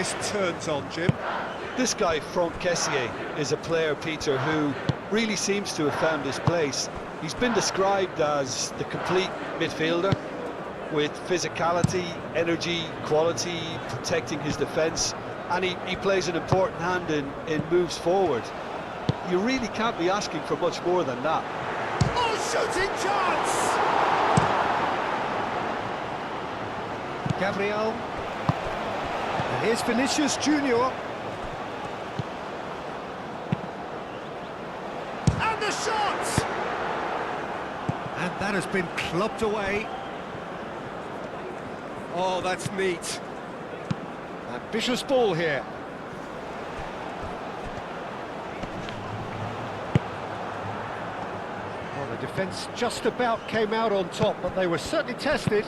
this turns on, Jim. This guy, Franck Kessié, is a player, Peter, who really seems to have found his place. He's been described as the complete midfielder, with physicality, energy, quality, protecting his defence, and he plays an important hand in moves forward. You really can't be asking for much more than that. Oh, shooting chance! Gabriel. And here's Vinicius Junior. And the shot! And that has been clubbed away. Oh, that's neat. Ambitious ball here. Well, the defence just about came out on top, but they were certainly tested.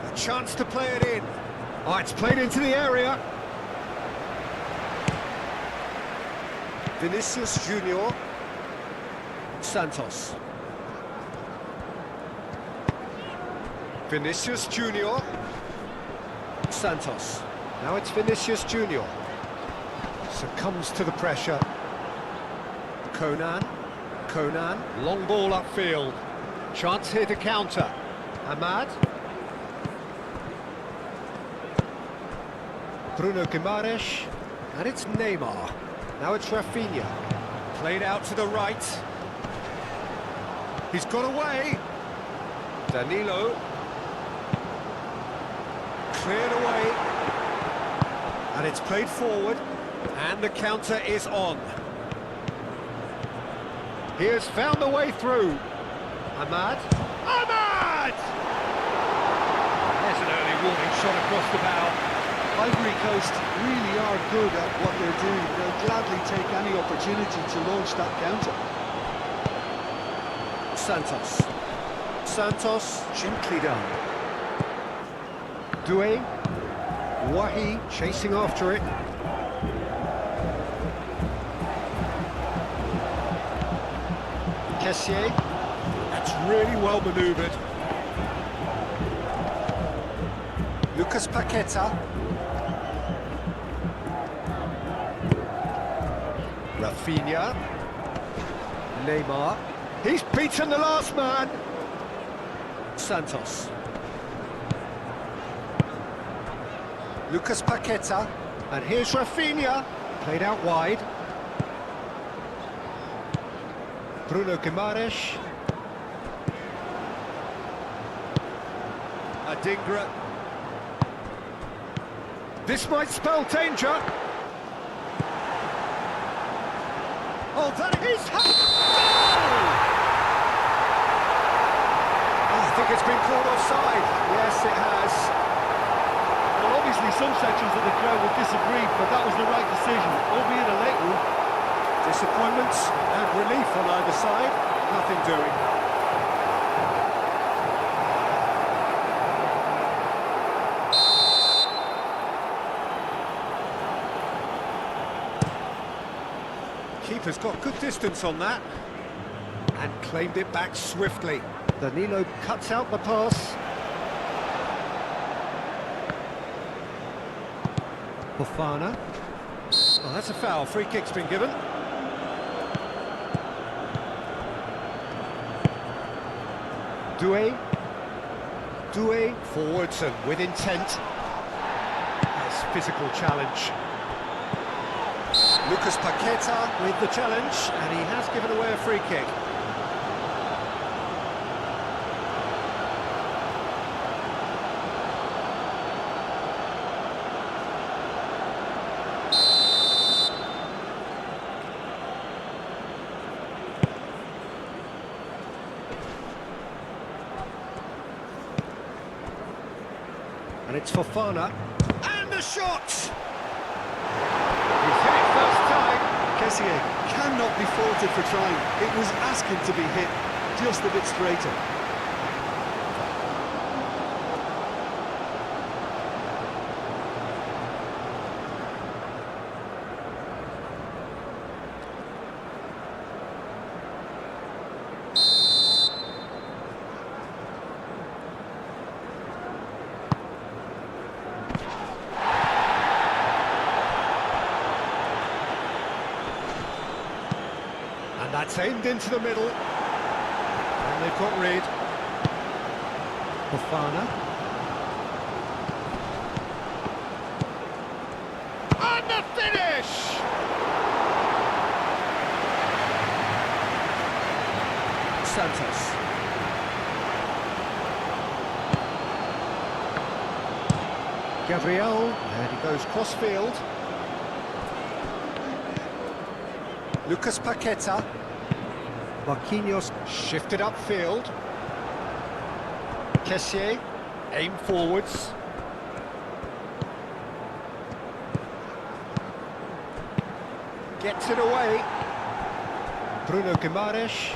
A chance to play it in. Oh, it's played into the area. Vinicius Junior. Santos. Vinicius Junior. Santos. Now it's Vinicius Junior. Succumbs to the pressure. Conan. Long ball upfield. Chance here to counter. Ahmad. Bruno Guimaraes. And it's Neymar. Now it's Rafinha. Played out to the right. He's got away. Danilo. Cleared away. And it's played forward. And the counter is on. He has found the way through. Ahmad. There's an early warning shot across the bow. Ivory Coast really are good at what they're doing. They'll gladly take any opportunity to launch that counter. Santos, gently done. Doué. Wahi chasing after it. Kessié. That's really well manoeuvred. Lucas Paqueta. Rafinha. Neymar. He's beaten the last man. Santos. Lucas Paqueta. And here's Rafinha. Played out wide. Bruno Guimaraes. Adingra. This might spell danger. Oh, that is... Oh, I think it's been called offside. Yes, it has. Well, obviously some sections of the crowd would disagree, but that was the right decision, albeit a late one. Disappointments and relief on either side. Nothing doing. Keeper's got good distance on that and claimed it back swiftly. Danilo cuts out the pass. Fofana. Oh, that's a foul. Free kick's been given. Doué forwards and with intent. Nice physical challenge. Lucas Paqueta with the challenge, and he has given away a free kick. And it's Fofana. And the shot! He's hit it first time. Kessié cannot be faulted for trying. It was asking to be hit just a bit straighter. That's aimed into the middle. And they've got rid. Fofana. And the finish! Santos. Gabriel, and he goes cross-field. Lucas Paqueta. Marquinhos shifted upfield. Kessié, aim forwards. Gets it away. Bruno Guimaraes.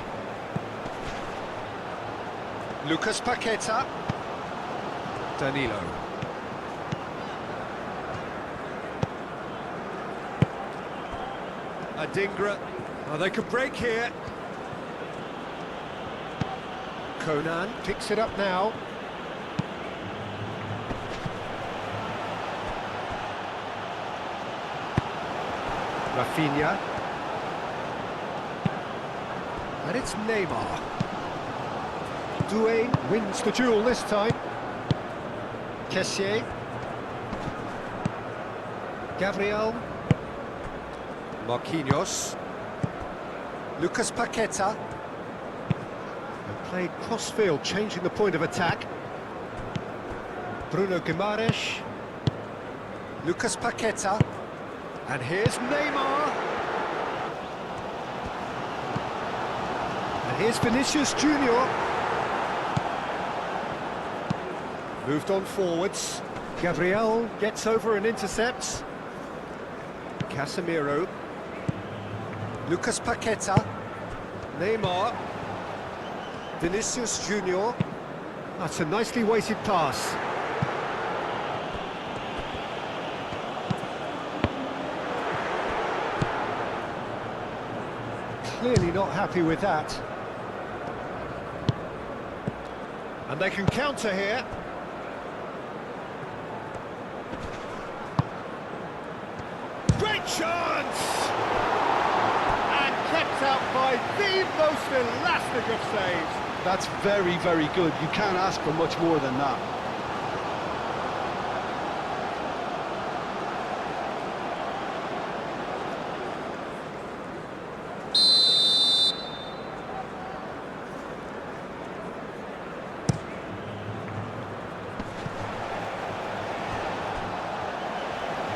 Lucas Paqueta. Danilo. Adingra. Oh, they could break here. Conan picks it up now. Rafinha. And it's Neymar. Doué wins the duel this time. Kessié. Gabriel. Marquinhos. Lucas Paqueta. And played cross-field, changing the point of attack. Bruno Guimaraes. Lucas Paqueta. And here's Neymar. And here's Vinicius Junior. Moved on forwards. Gabriel gets over and intercepts. Casemiro. Lucas Paqueta. Neymar. Vinicius Junior. That's a nicely weighted pass. Clearly not happy with that. And they can counter here. Great chance! And kept out by the most elastic of saves. That's very, very good. You can't ask for much more than that.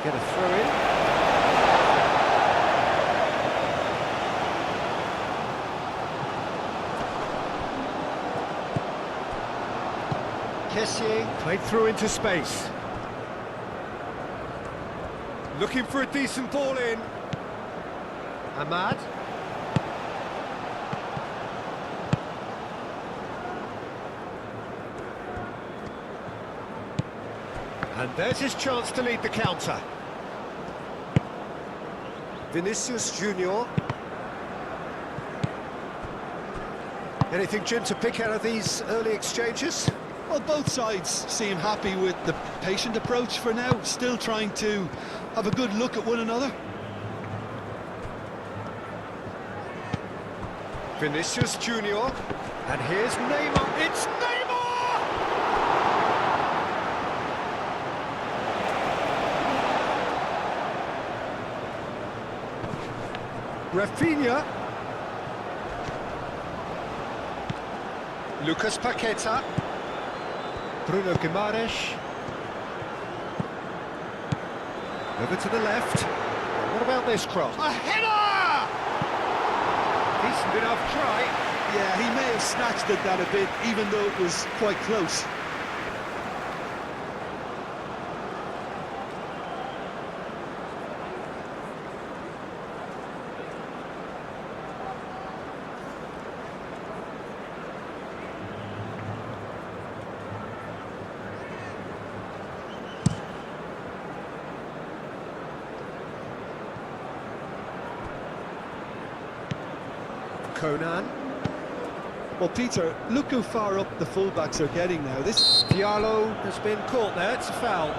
Get a throw in. Kessié played through into space. Looking for a decent ball in. Ahmad. And there's his chance to lead the counter. Vinicius Junior. Anything, Jim, to pick out of these early exchanges? Well, both sides seem happy with the patient approach for now, still trying to have a good look at one another. Vinicius Junior. And here's Neymar. It's Neymar! Rafinha. Lucas Paqueta. Bruno Guimaraes. Over to the left. What about this cross? A header! Decent enough try. Yeah, he may have snatched at that a bit, even though it was quite close. Conan. Well, Peter, look how far up the fullbacks are getting now. This Diallo has been caught there, it's a foul.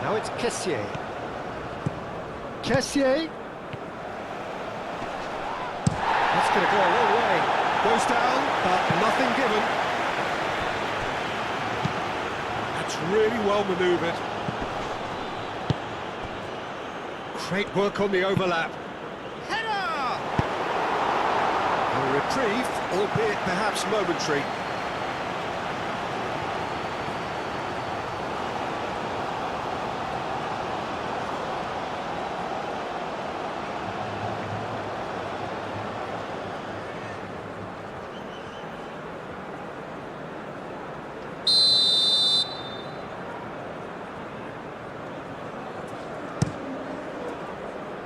Now it's Kessié. Kessié. That's going to go a long way. Goes down, but nothing given. That's really well manoeuvred. Great work on the overlap. Header! A reprieve, albeit perhaps momentary.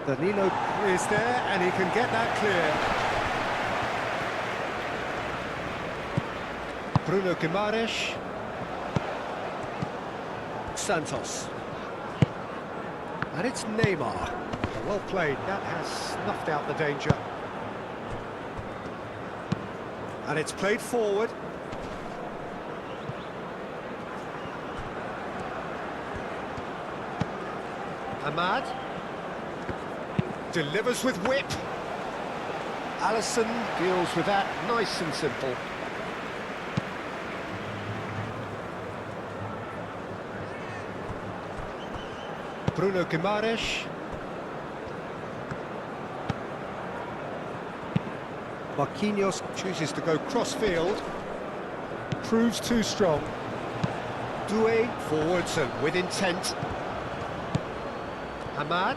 Danilo is there, and he can get that clear. Bruno Guimaraes. Santos. And it's Neymar. Well played, that has snuffed out the danger. And it's played forward. Ahmad. Delivers with whip. Alisson deals with that nice and simple. Bruno Guimaraes. Marquinhos chooses to go cross-field. Proves too strong. Doué forwards and with intent. Ahmad.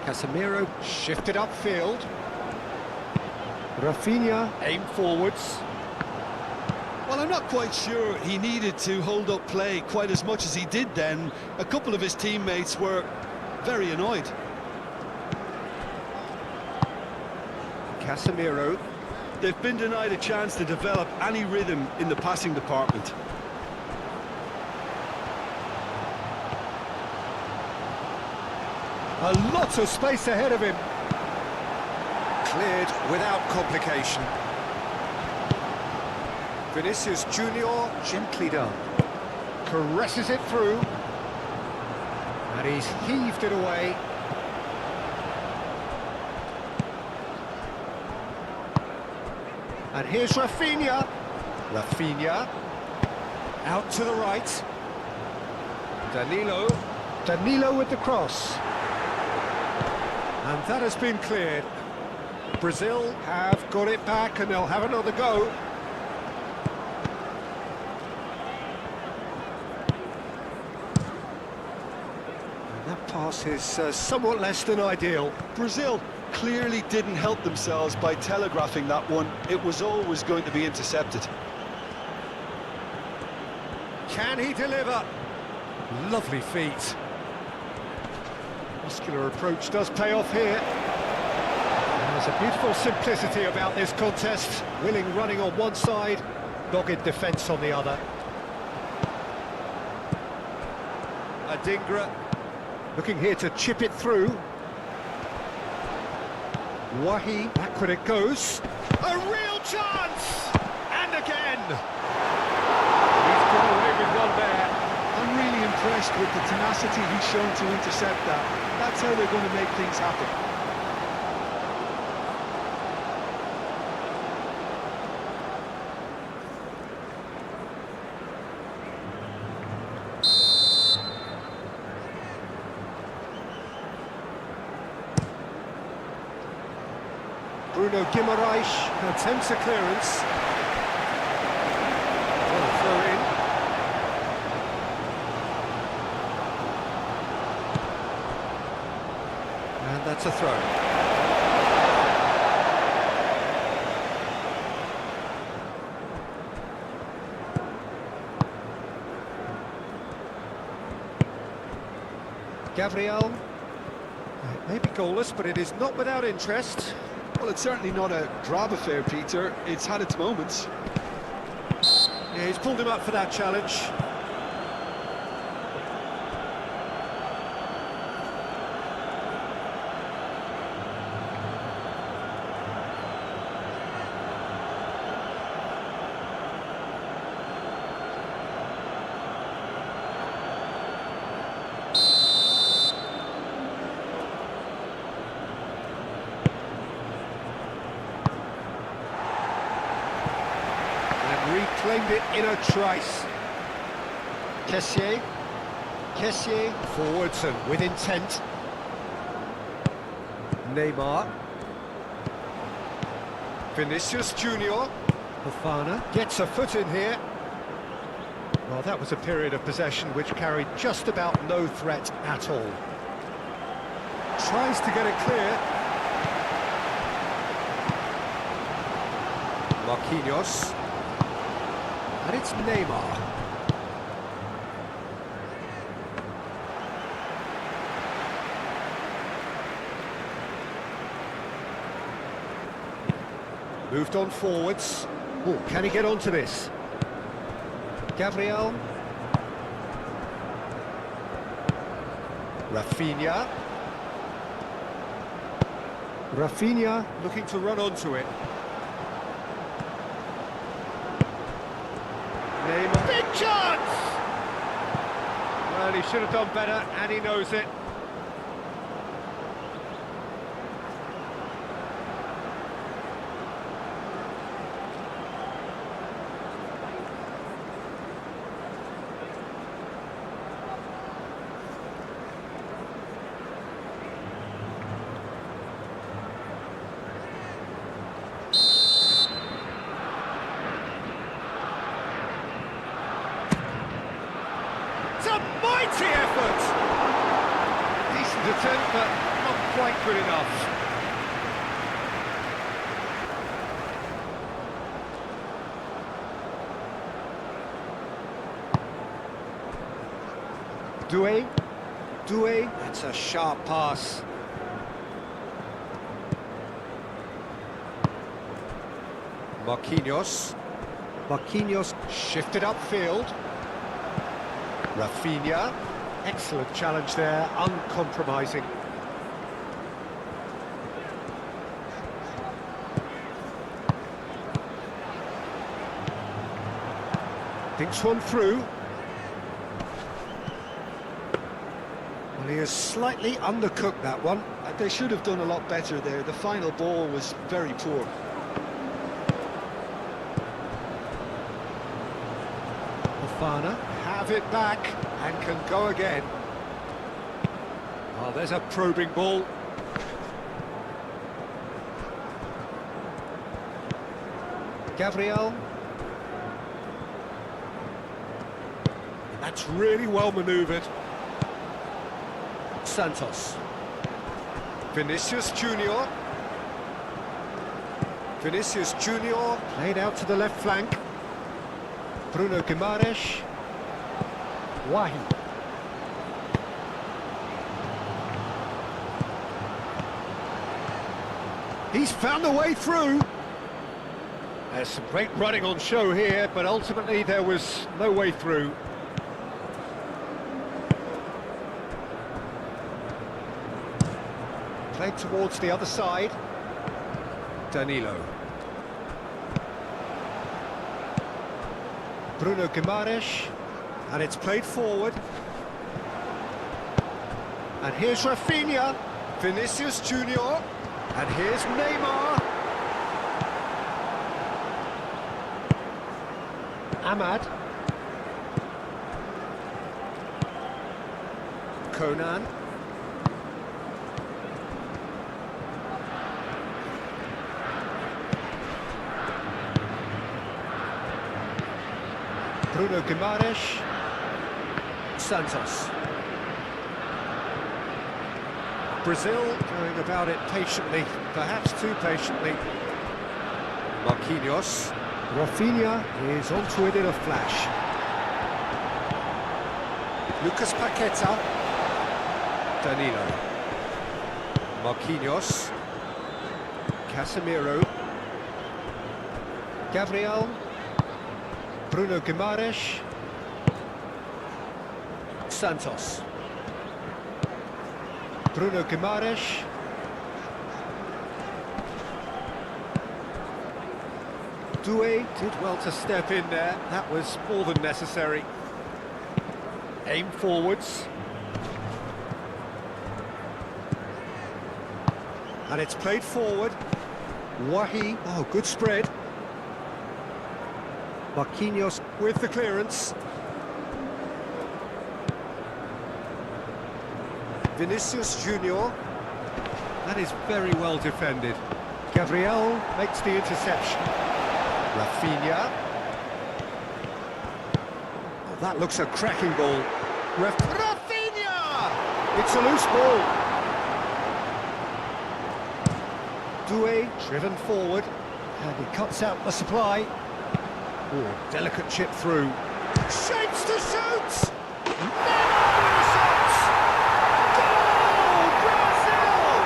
Casemiro shifted upfield. Rafinha aimed forwards. Well, I'm not quite sure he needed to hold up play quite as much as he did then. A couple of his teammates were very annoyed. Casemiro. They've been denied a chance to develop any rhythm in the passing department. A lot of space ahead of him. Cleared without complication. Vinicius Junior, gently done. Caresses it through. And he's heaved it away. And here's Rafinha. Rafinha. Out to the right. Danilo. Danilo with the cross. And that has been cleared. Brazil have got it back and they'll have another go. And that pass is somewhat less than ideal. Brazil clearly didn't help themselves by telegraphing that one. It was always going to be intercepted. Can he deliver? Lovely feet. Muscular approach does pay off here. There's a beautiful simplicity about this contest. Willing running on one side, dogged defence on the other. Adingra looking here to chip it through. Wahi, backward it goes. A real chance! And again! He's got away with one there. I'm really impressed with the tenacity he's shown to intercept that. That's how they're going to make things happen. Bruno Guimaraes attempts a clearance. Well, throw in. And that's a throw. Gabriel. It may be goalless, but it is not without interest. Well, it's certainly not a drab affair, Peter. It's had its moments. Yeah, he's pulled him up for that challenge. Claimed it in a trice. Kessié. Kessié forwards and with intent. Neymar. Vinicius Junior. Fofana gets a foot in here. Well, that was a period of possession which carried just about no threat at all. Tries to get it clear. Marquinhos. And it's Neymar. Moved on forwards. Oh, can he get onto this? Gabriel. Rafinha. Rafinha looking to run onto it. Neymar. Big chance! Well, he should have done better, and he knows it. It's a mighty effort! Decent attempt, but not quite good enough. Doué, that's a sharp pass. Marquinhos shifted upfield. Rafinha, excellent challenge there, uncompromising. Thinks one through. Well, he has slightly undercooked that one. They should have done a lot better there. The final ball was very poor. Fofana have it back and can go again. Oh, there's a probing ball. Gabriel. That's really well manoeuvred. Santos. Vinicius Junior. Vinicius Junior played out to the left flank. Bruno Guimaraes. Wahi. He's found a way through. There's some great running on show here, but ultimately there was no way through. Played towards the other side. Danilo. Bruno Guimaraes, and it's played forward. And here's Rafinha, Vinicius Junior, and here's Neymar. Ahmad. Conan. Bruno Guimaraes. Santos. Brazil going about it patiently, perhaps too patiently. Marquinhos. Rafinha is onto it in a flash. Lucas Paqueta. Danilo. Marquinhos. Casemiro. Gabriel. Bruno Guimaraes. Santos. Bruno Guimaraes. Doué did well to step in there. That was more than necessary. Aim forwards. And it's played forward. Wahi. Oh, good spread. Marquinhos with the clearance. Vinicius Junior. That is very well defended. Gabriel makes the interception. Rafinha. Oh, that looks a cracking ball. Rafinha! It's a loose ball. Doué driven forward, and he cuts out the supply. Oh, delicate chip through. Shapes to shoot! Never shots! Goal! Brazil!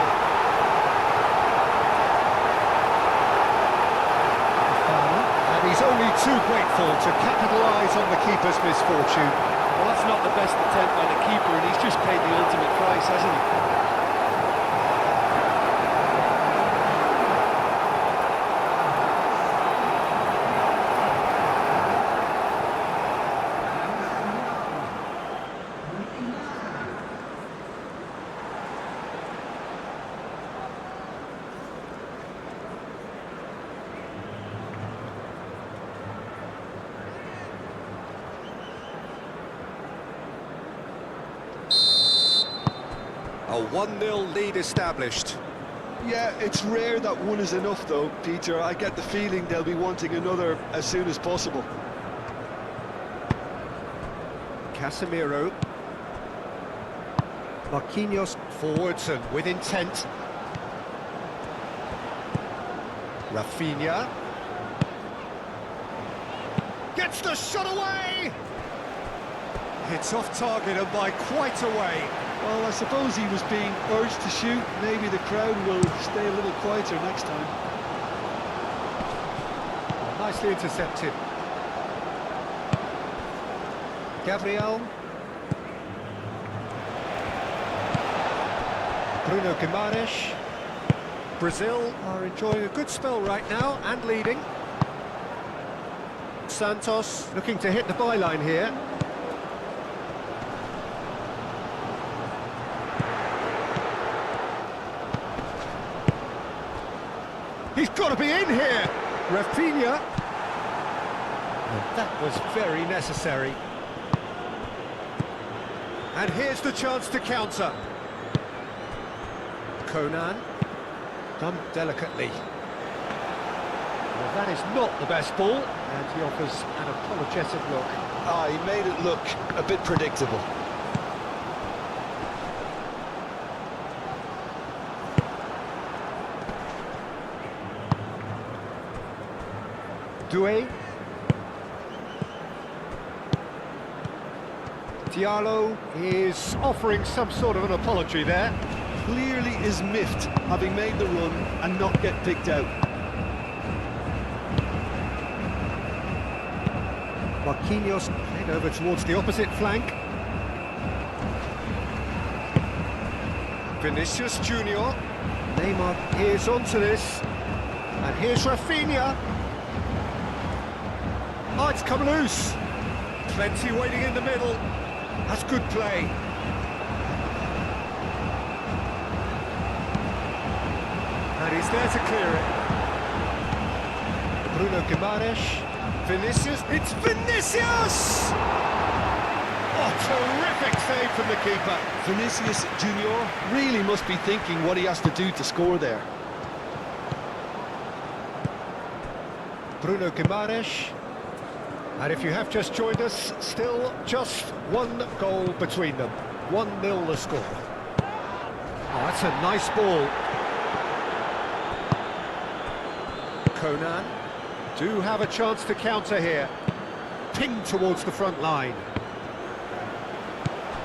And he's only too grateful to capitalise on the keeper's misfortune. Well, that's not the best attempt by the keeper, and he's just paid the ultimate price, hasn't he? A 1-0 lead established. Yeah, it's rare that one is enough though, Peter. I get the feeling they'll be wanting another as soon as possible. Casemiro. Marquinhos forwards and with intent. Rafinha. Gets the shot away! It's off target and by quite a way. Well, I suppose he was being urged to shoot. Maybe the crowd will stay a little quieter next time. Nicely intercepted. Gabriel. Bruno Guimaraes. Brazil are enjoying a good spell right now and leading. Santos looking to hit the byline here. He's got to be in here! Rafinha. And that was very necessary. And here's the chance to counter. Conan. Done delicately. Well, that is not the best ball, and he offers an apologetic look. Ah, he made it look a bit predictable. Doué. Diallo is offering some sort of an apology there. Clearly is miffed, having made the run and not get picked out. Marquinhos played over towards the opposite flank. Vinicius Junior. Neymar is onto this. And here's Rafinha. Oh, it's come loose. Plenty waiting in the middle. That's good play. And he's there to clear it. Bruno Guimaraes. Vinicius. It's Vinicius! Oh, terrific save from the keeper. Vinicius Junior really must be thinking what he has to do to score there. Bruno Guimaraes. And if you have just joined us, still just one goal between them. 1-0 the score. Oh, that's a nice ball. Conan do have a chance to counter here. Pinged towards the front line.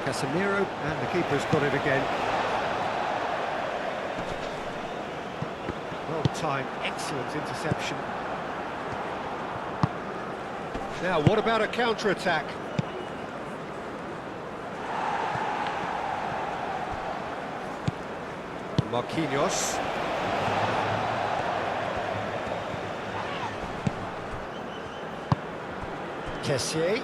Casemiro, and the keeper's got it again. Well timed, excellent interception. Now, what about a counter-attack? Marquinhos. Kessié.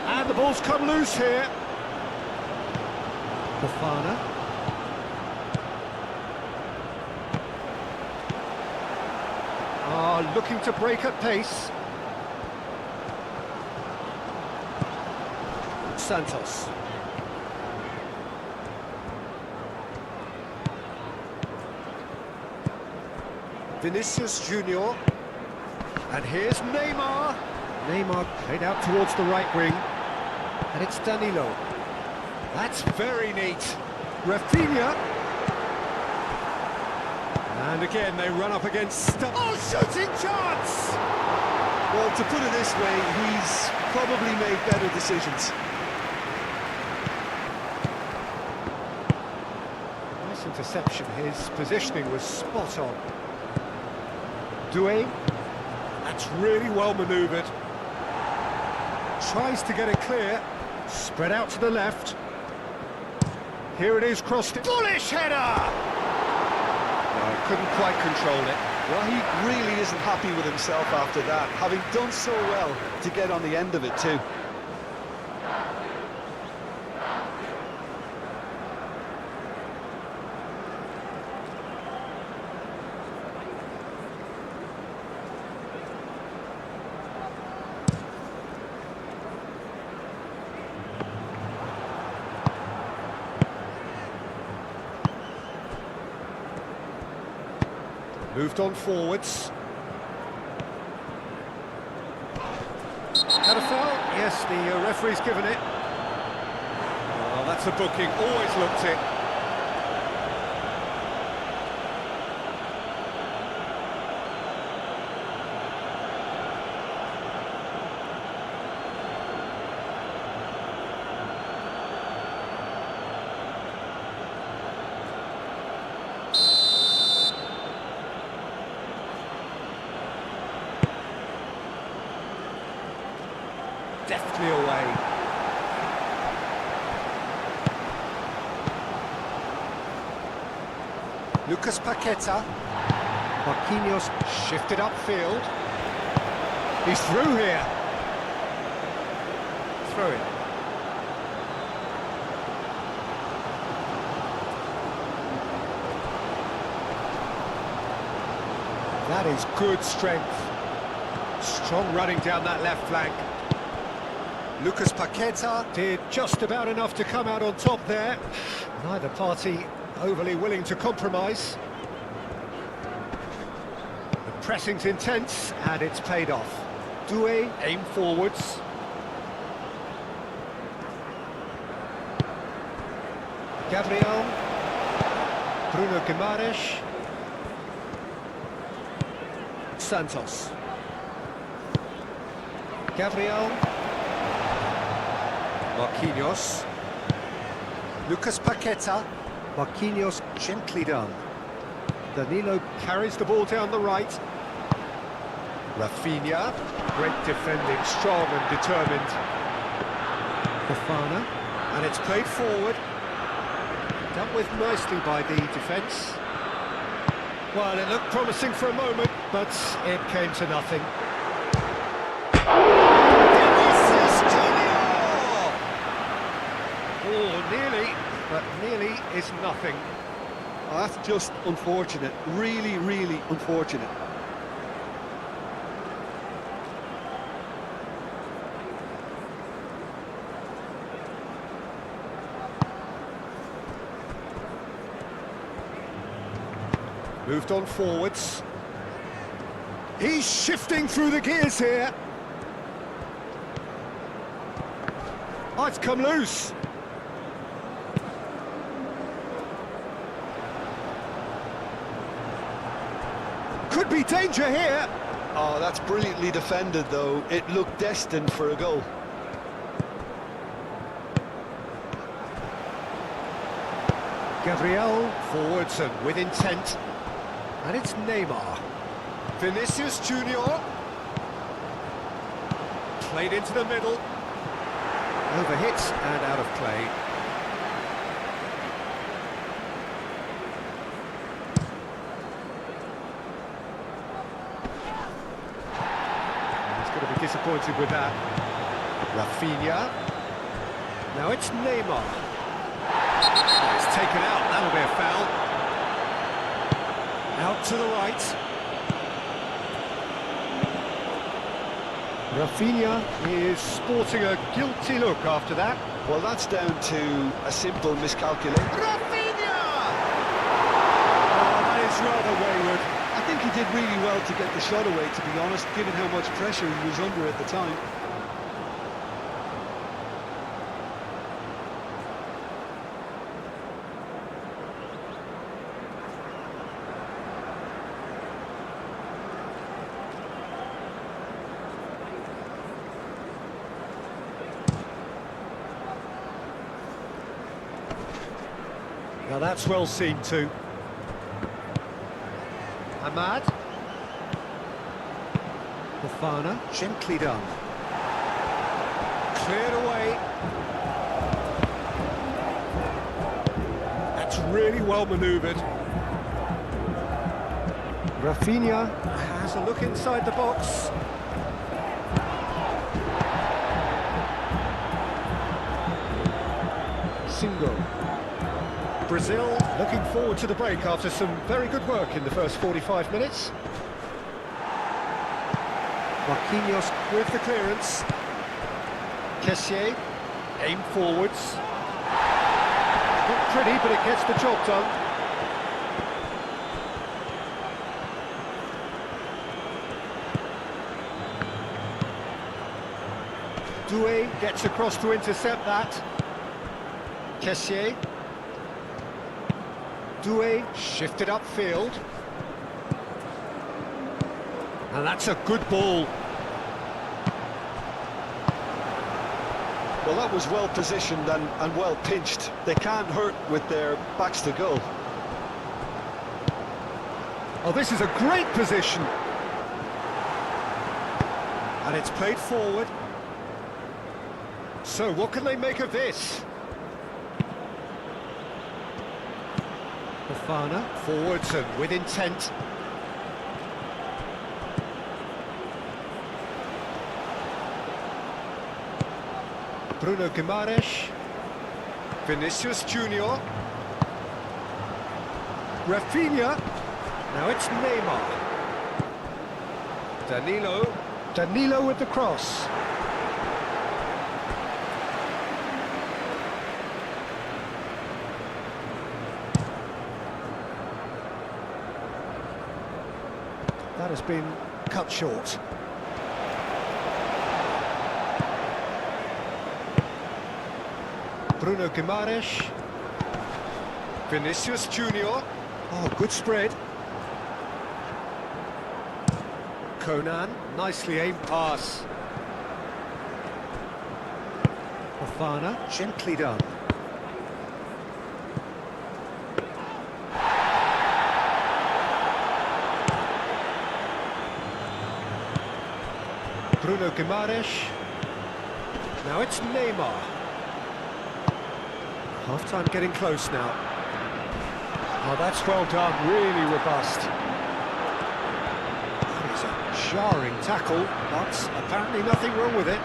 And the ball's come loose here. Fofana. are looking to break at pace. Santos. Vinicius Junior. And here's Neymar. Neymar played out towards the right wing. And it's Danilo. That's very neat. Rafinha. And again, they run up against... Oh, shooting chance! Well, to put it this way, he's probably made better decisions. Nice interception. His positioning was spot on. Doué. That's really well manoeuvred. Tries to get it clear. Spread out to the left. Here it is, crossed it. Bullish header! No, couldn't quite control it. Well, he really isn't happy with himself after that, having done so well to get on the end of it too. Moved on forwards. Had a foul? Yes, the referee's given it. Oh, that's a booking. Always looked it. Deftly away. Lucas Paqueta. Marquinhos shifted upfield. He's through here. Throw it. That is good strength. Strong running down that left flank. Lucas Paqueta did just about enough to come out on top there. Neither party overly willing to compromise. The pressing's intense and it's paid off. Doué aim forwards. Gabriel. Bruno Guimaraes. Santos. Gabriel. Marquinhos. Lucas Paqueta. Marquinhos gently done. Danilo carries the ball down the right. Rafinha. Great defending, strong and determined. Fofana. And it's played forward. Dealt with nicely by the defence. Well, it looked promising for a moment, but it came to nothing. Oh, nearly, but nearly is nothing. Oh, that's just unfortunate. Really, really unfortunate. Moved on forwards. He's shifting through the gears here. Oh, it's come loose. Could be danger here. Oh, that's brilliantly defended, though. It looked destined for a goal. Gabriel forwards and with intent. And it's Neymar. Vinicius Junior. Played into the middle. Overhit and out of play. He's going to be disappointed with that. Rafinha. Now it's Neymar. Oh, it's taken out. That'll be a foul. Out to the right. Rafinha is sporting a guilty look after that. Well, that's down to a simple miscalculation. Rafinha! Oh, that is rather wayward. I think he did really well to get the shot away, to be honest, given how much pressure he was under at the time. Now that's well seen too. Ahmad. Fofana, gently done. Cleared away. That's really well manoeuvred. Rafinha has a look inside the box. Single. Brazil looking forward to the break after some very good work in the first 45 minutes. Marquinhos with the clearance. Kessié, aim forwards. Not pretty, but it gets the job done. Doué gets across to intercept that. Kessié. Doué shifted upfield. And that's a good ball. Well, that was well positioned and well pinched. They can't hurt with their backs to goal. Oh, this is a great position. And it's played forward. So, what can they make of this? Fofana, forwards and with intent. Bruno Guimaraes. Vinicius Junior. Rafinha. Now it's Neymar. Danilo with the cross. That has been cut short. Bruno Guimaraes. Vinicius Junior. Oh, good spread. Conan, nicely aimed pass. Fofana, gently done. Bruno Guimaraes. Now it's Neymar. Half-time getting close now. Oh, that's well done, really robust. That is a jarring tackle, but apparently nothing wrong with it.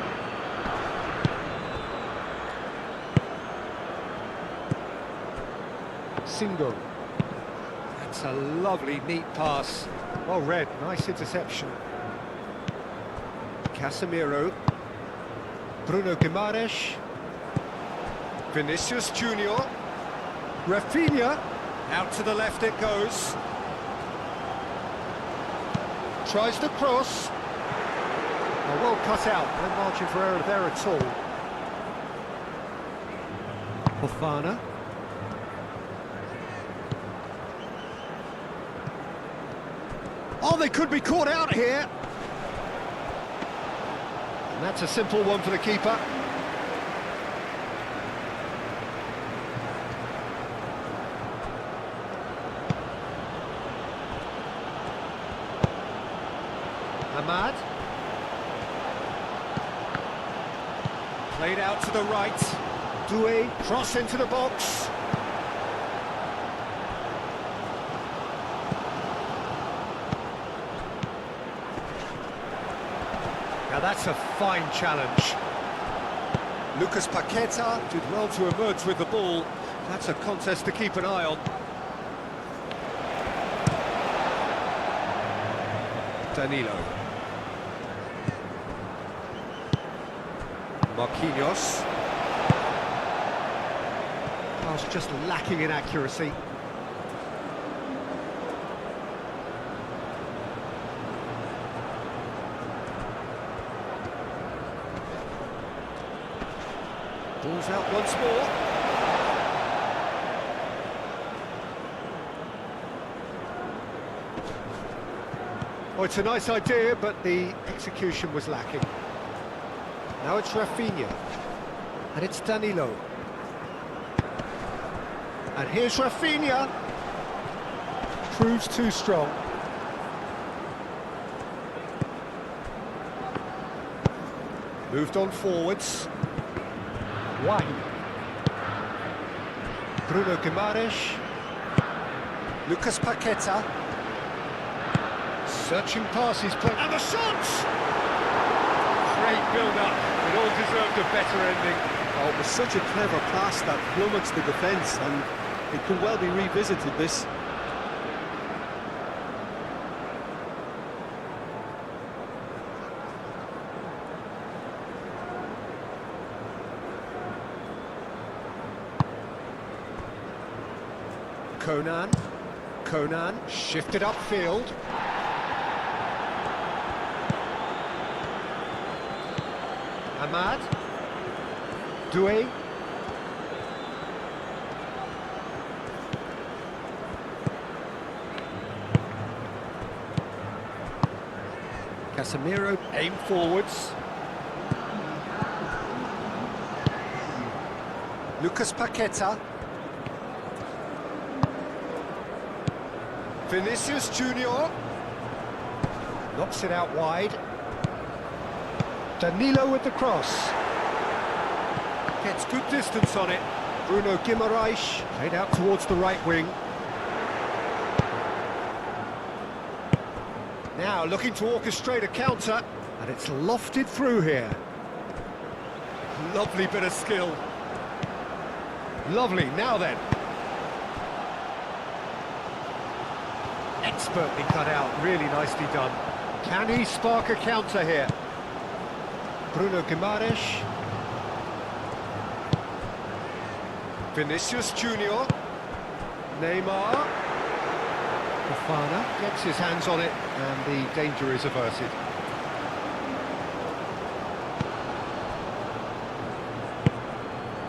Single. That's a lovely, neat pass. Well read, nice interception. Casemiro. Bruno Guimaraes. Vinicius Junior. Rafinha. Out to the left it goes. Tries to cross. Oh, well cut out. No margin for error there at all. Fofana. Oh, they could be caught out here. And that's a simple one for the keeper. Ahmad. Played out to the right. Doué, cross into the box. Now that's a fine challenge. Lucas Paqueta did well to emerge with the ball. That's a contest to keep an eye on. Danilo. Marquinhos. Pass just lacking in accuracy. Ball's out once more. Oh, it's a nice idea, but the execution was lacking. Now it's Rafinha, and it's Danilo. And here's Rafinha. Proves too strong. Moved on forwards. Wine. Bruno Guimaraes. Lucas Paqueta. Searching passes, and the shots! Great build-up. It all deserved a better ending. Oh, it was such a clever pass that flummoxed the defence, and it could well be revisited, this. Conan shifted upfield. Ahmad. Doué. Casemiro aim forwards. Lucas Paqueta. Vinicius Junior knocks it out wide. Danilo with the cross. Gets good distance on it. Bruno Guimaraes played out towards the right wing. Now looking to orchestrate a counter, and it's lofted through here. Lovely bit of skill. Lovely, now then. Expertly cut out, really nicely done. Can he spark a counter here? Bruno Guimaraes. Vinicius Junior. Neymar. Fofana gets his hands on it, and the danger is averted.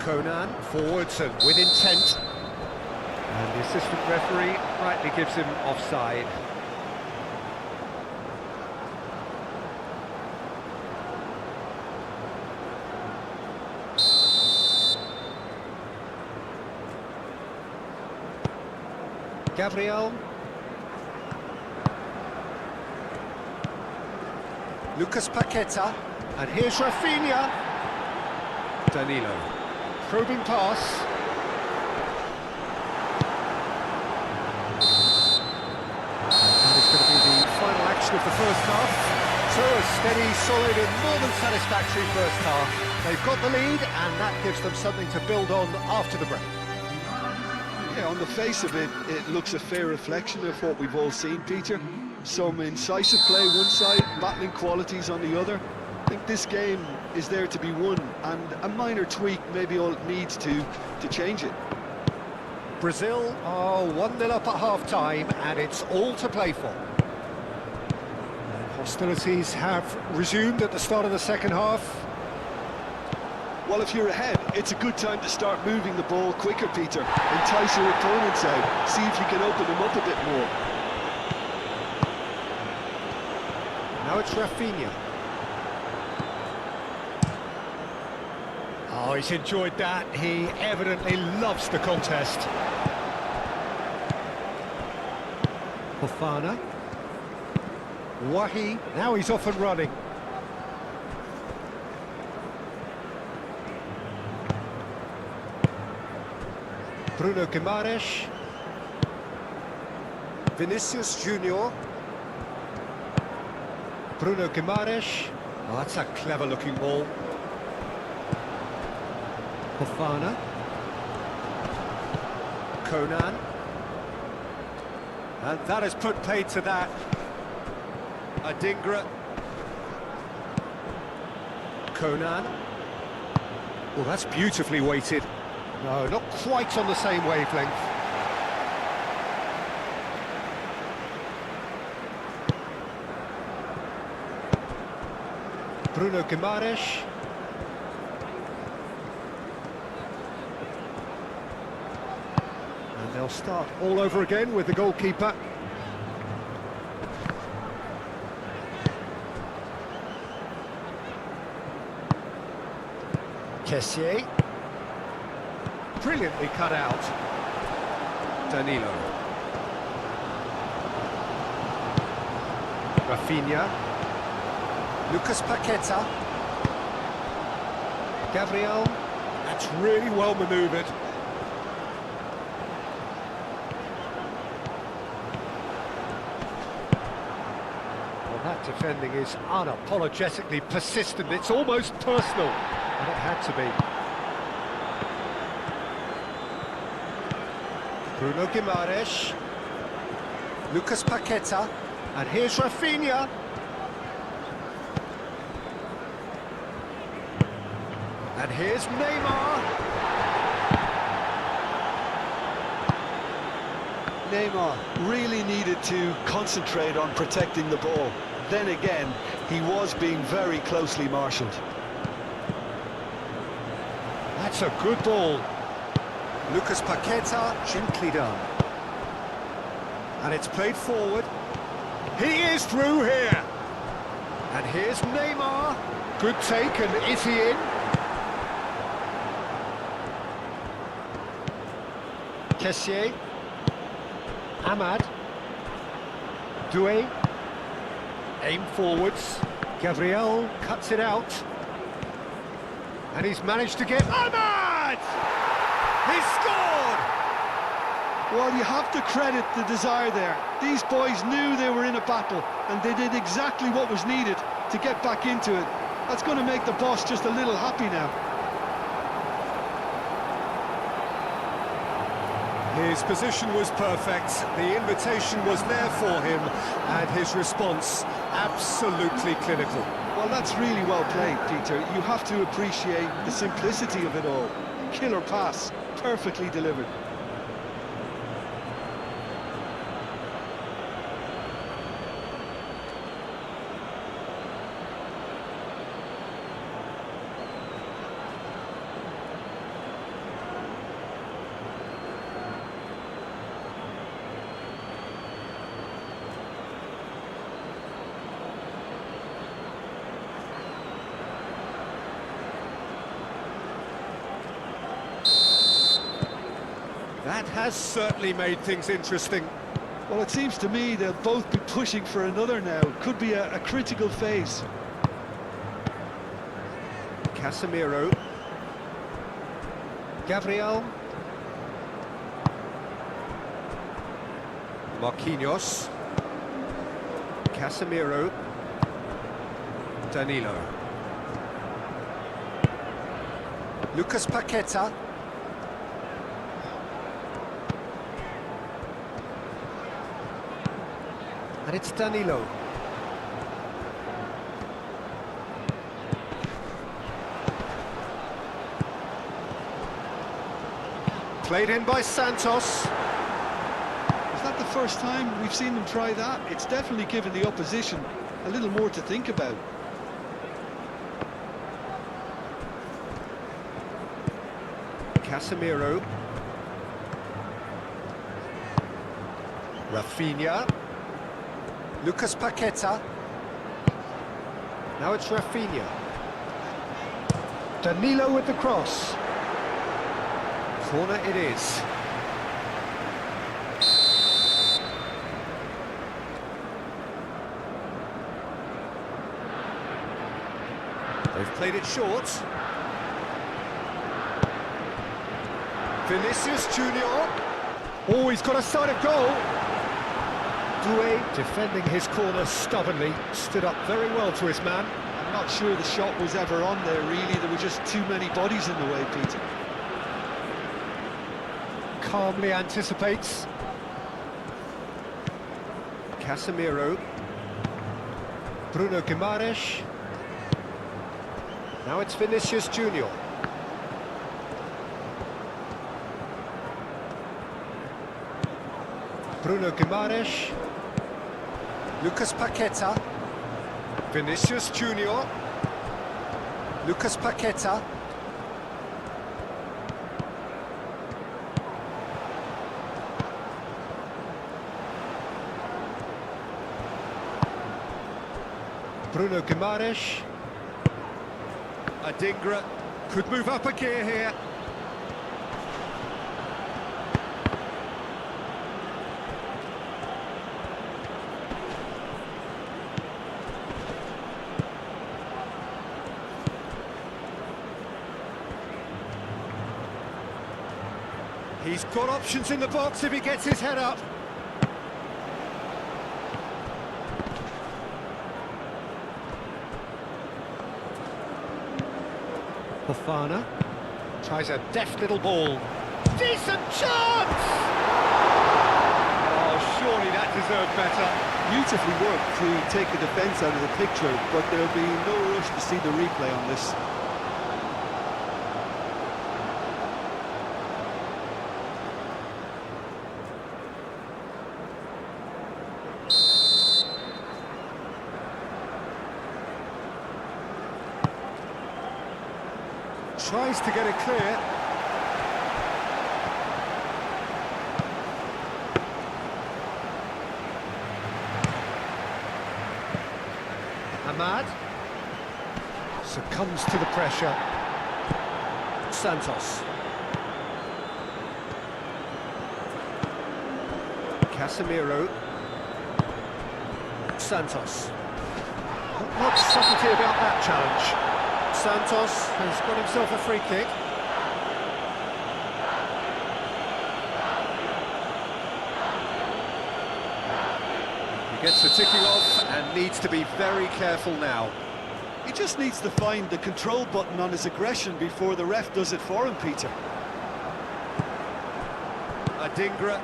Conan forwards and with intent. And the assistant referee rightly gives him offside. Gabriel. Lucas Paqueta. And here's Rafinha. Danilo. Probing pass. Going to be the final action of the first half. So a steady, solid and more than satisfactory first half. They've got the lead and that gives them something to build on after the break. Yeah, on the face of it, it looks a fair reflection of what we've all seen, Peter. Some incisive play one side, battling qualities on the other. I think this game is there to be won, and a minor tweak maybe all it needs to change it. Brazil are 1-0 up at half-time, and it's all to play for. Hostilities have resumed at the start of the second half. Well, if you're ahead, it's a good time to start moving the ball quicker, Peter. Entice your opponents out, see if you can open them up a bit more. Now it's Rafinha. Oh, he's enjoyed that. He evidently loves the contest. Fofana. Wahi. Now he's off and running. Bruno Guimaraes. Vinicius Junior. Bruno Guimaraes. Oh, that's a clever-looking ball. Fofana. Conan. And that has put paid to that. Adingra. Conan. Well, that's beautifully weighted. No, not quite on the same wavelength. Bruno Guimaraes. And they'll start all over again with the goalkeeper. Kessié. Brilliantly cut out. Danilo. Rafinha. Lucas Paqueta. Gabriel. That's really well manoeuvred. Well, that defending is unapologetically persistent. It's almost personal. And it had to be. Bruno Guimaraes. Lucas Paqueta. And here's Rafinha. And here's Neymar. Neymar really needed to concentrate on protecting the ball. Then again, he was being very closely marshalled. That's a good ball. Lucas Paqueta, gently done. And it's played forward. He is through here. And here's Neymar. Good take, and is he in? Kessié. Ahmad. Doué. Aim forwards. Gabriel cuts it out. And he's managed to get Ahmad! He's scored! Well, you have to credit the desire there. These boys knew they were in a battle, and they did exactly what was needed to get back into it. That's going to make the boss just a little happy now. His position was perfect, the invitation was there for him, and his response absolutely clinical. Well, that's really well played, Peter. You have to appreciate the simplicity of it all. Killer pass, perfectly delivered. That has certainly made things interesting. Well, it seems to me they'll both be pushing for another now. Could be a critical phase. Casemiro. Gabriel. Marquinhos. Casemiro. Danilo. Lucas Paqueta. And it's Danilo. Played in by Santos. Is that the first time we've seen them try that? It's definitely given the opposition a little more to think about. Casemiro. Rafinha. Lucas Paqueta. Now it's Rafinha. Danilo with the cross. Corner it is. They've played it short. Vinicius Junior. Oh, he's got a side of goal. Doué, defending his corner stubbornly, stood up very well to his man. I'm not sure the shot was ever on there, really. There were just too many bodies in the way, Peter. Calmly anticipates. Casemiro. Bruno Guimaraes. Now it's Vinicius Junior. Bruno Guimaraes. Lucas Paqueta. Vinicius Junior. Lucas Paqueta. Bruno Guimaraes. Adingra could move up a gear here. He's got options in the box if he gets his head up. Fofana tries a deft little ball. Decent chance! Oh, surely that deserved better. Beautifully worked to take the defence out of the picture, but there'll be no rush to see the replay on this. Tries to get it clear. Ahmad succumbs to the pressure. Santos. Casemiro. Santos. Not much subtlety about that challenge. Santos has got himself a free kick. He gets the ticking off and needs to be very careful now. He just needs to find the control button on his aggression before the ref does it for him, Peter. Adingra.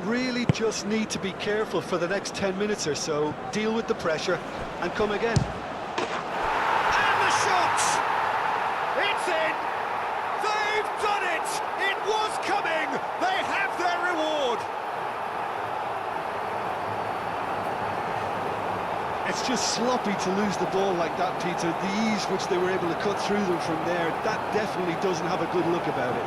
Really just need to be careful for the next 10 minutes or so, deal with the pressure and come again. It's in! They've done it! It was coming! They have their reward! It's just sloppy to lose the ball like that, Peter. The ease which they were able to cut through them from there, that definitely doesn't have a good look about it.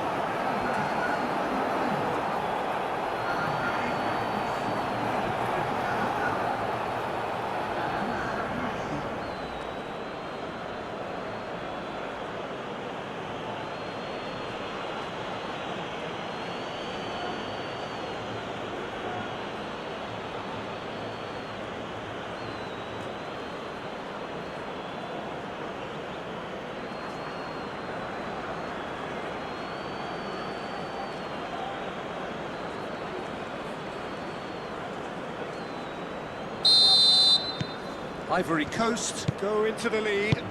Ivory Coast go into the lead.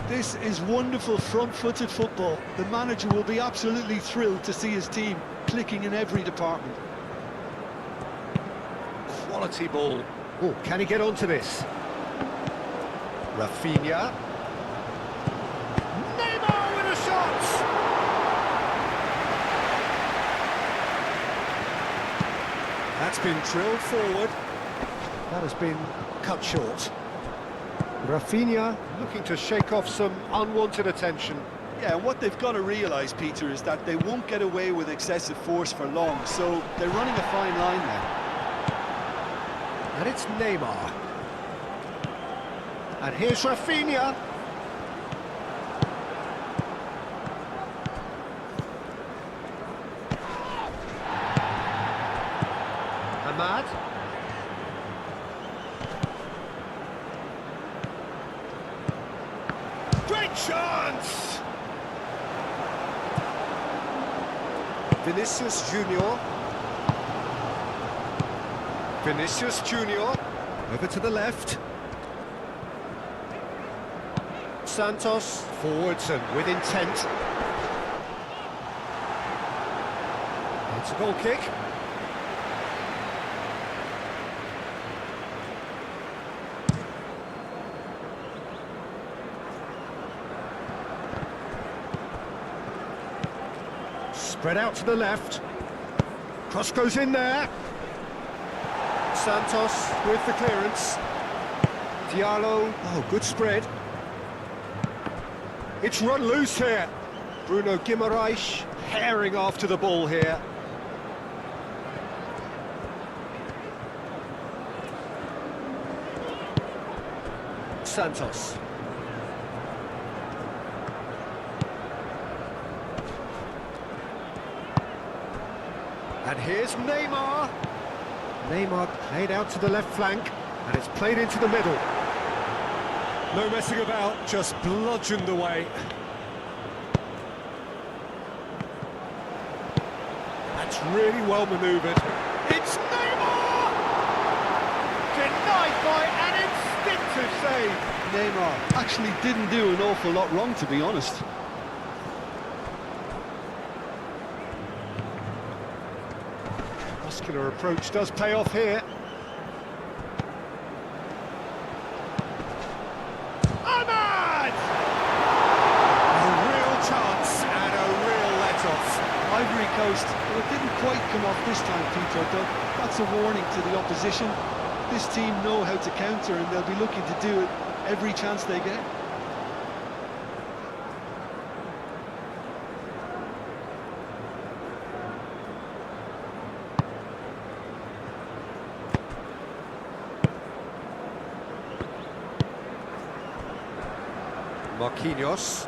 This is wonderful front-footed football. The manager will be absolutely thrilled to see his team clicking in every department. Quality ball. Oh, can he get onto this? Rafinha. Neymar with a shot! That's been drilled forward. That has been cut short. Rafinha looking to shake off some unwanted attention. Yeah, and what they've got to realise, Peter, is that they won't get away with excessive force for long, so they're running a fine line now. And it's Neymar. And here's Rafinha. Ahmad. Great chance! Vinicius Junior. Vinicius Junior. Over to the left. Santos forwards and with intent. It's a goal kick. Spread out to the left. Cross goes in there. Santos with the clearance. Diallo, oh, good spread. It's run loose here. Bruno Guimaraes herring after the ball here. Santos. And here's Neymar. Neymar played out to the left flank, and it's played into the middle. No messing about, just bludgeoned away. That's really well manoeuvred. It's Neymar! Denied by an instinctive save. Neymar actually didn't do an awful lot wrong, to be honest. Muscular approach does pay off here. Ahmad! A real chance and a real let-off. Ivory Coast, well, it didn't quite come off this time, Peter, but that's a warning to the opposition. This team know how to counter, and they'll be looking to do it every chance they get. Marquinhos.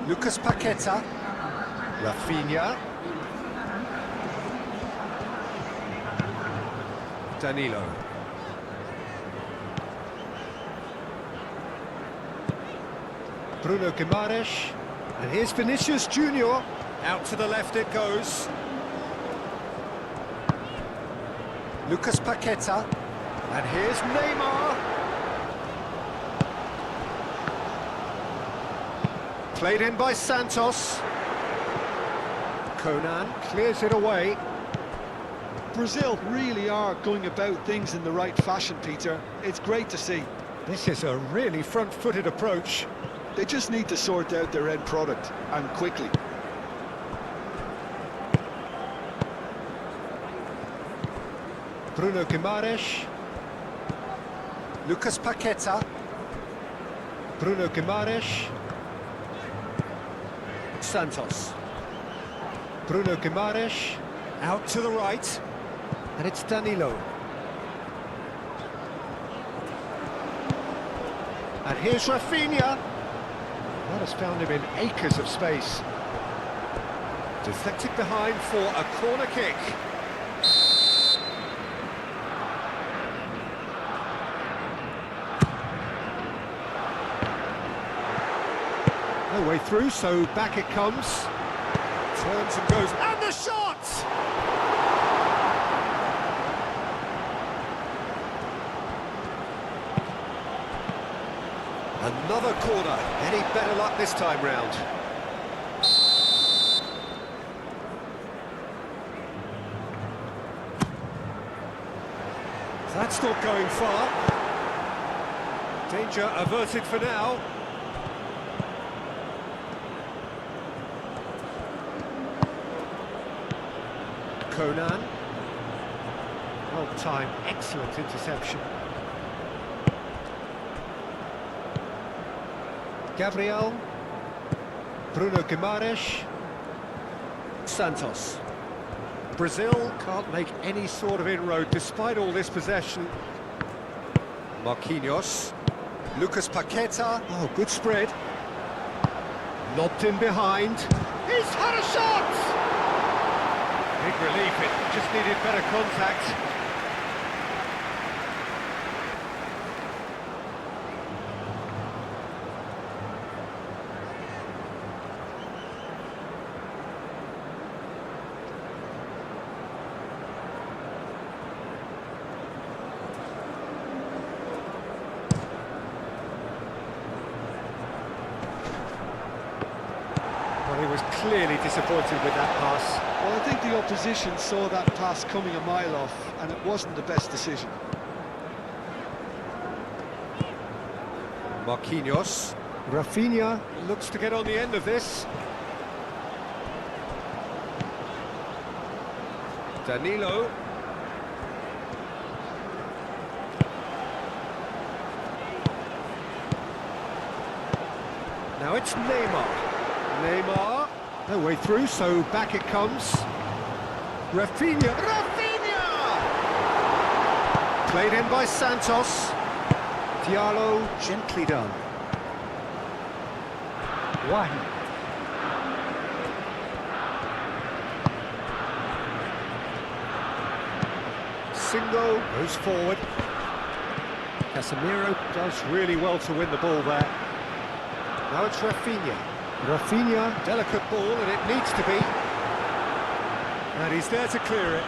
Lucas Paqueta. Rafinha. Danilo. Bruno Guimaraes. And here's Vinicius Junior. Out to the left it goes. Lucas Paqueta. And here's Neymar. Played in by Santos. Conan clears it away. Brazil really are going about things in the right fashion, Peter. It's great to see. This is a really front-footed approach. They just need to sort out their end product, and quickly. Bruno Guimaraes. Lucas Paqueta. Bruno Guimaraes. Santos. Bruno Guimaraes. Out to the right. And it's Danilo. And here's Rafinha. That has found him in acres of space. Deflected behind for a corner kick. No way through, so back it comes. Turns and goes, and the shot! Another corner. Any better luck this time round? That's not going far. Danger averted for now. Conan. Well timed, excellent interception. Gabriel. Bruno Guimaraes. Santos. Brazil can't make any sort of inroad despite all this possession. Marquinhos. Lucas Paqueta. Oh, good spread. Lobbed in behind. He's had a shot! Big relief, it just needed better contact. Well, he was clearly disappointed with that pass. Well, I think the opposition saw that pass coming a mile off, and it wasn't the best decision. Marquinhos. Rafinha looks to get on the end of this. Danilo. Now it's Neymar. Neymar, no way through, so back it comes. Rafinha. Rafinha! Played in by Santos. Diallo, gently done. Wahi. Singo goes forward. Casemiro does really well to win the ball there. Now it's Rafinha. Rafinha, delicate ball, and it needs to be. And he's there to clear it.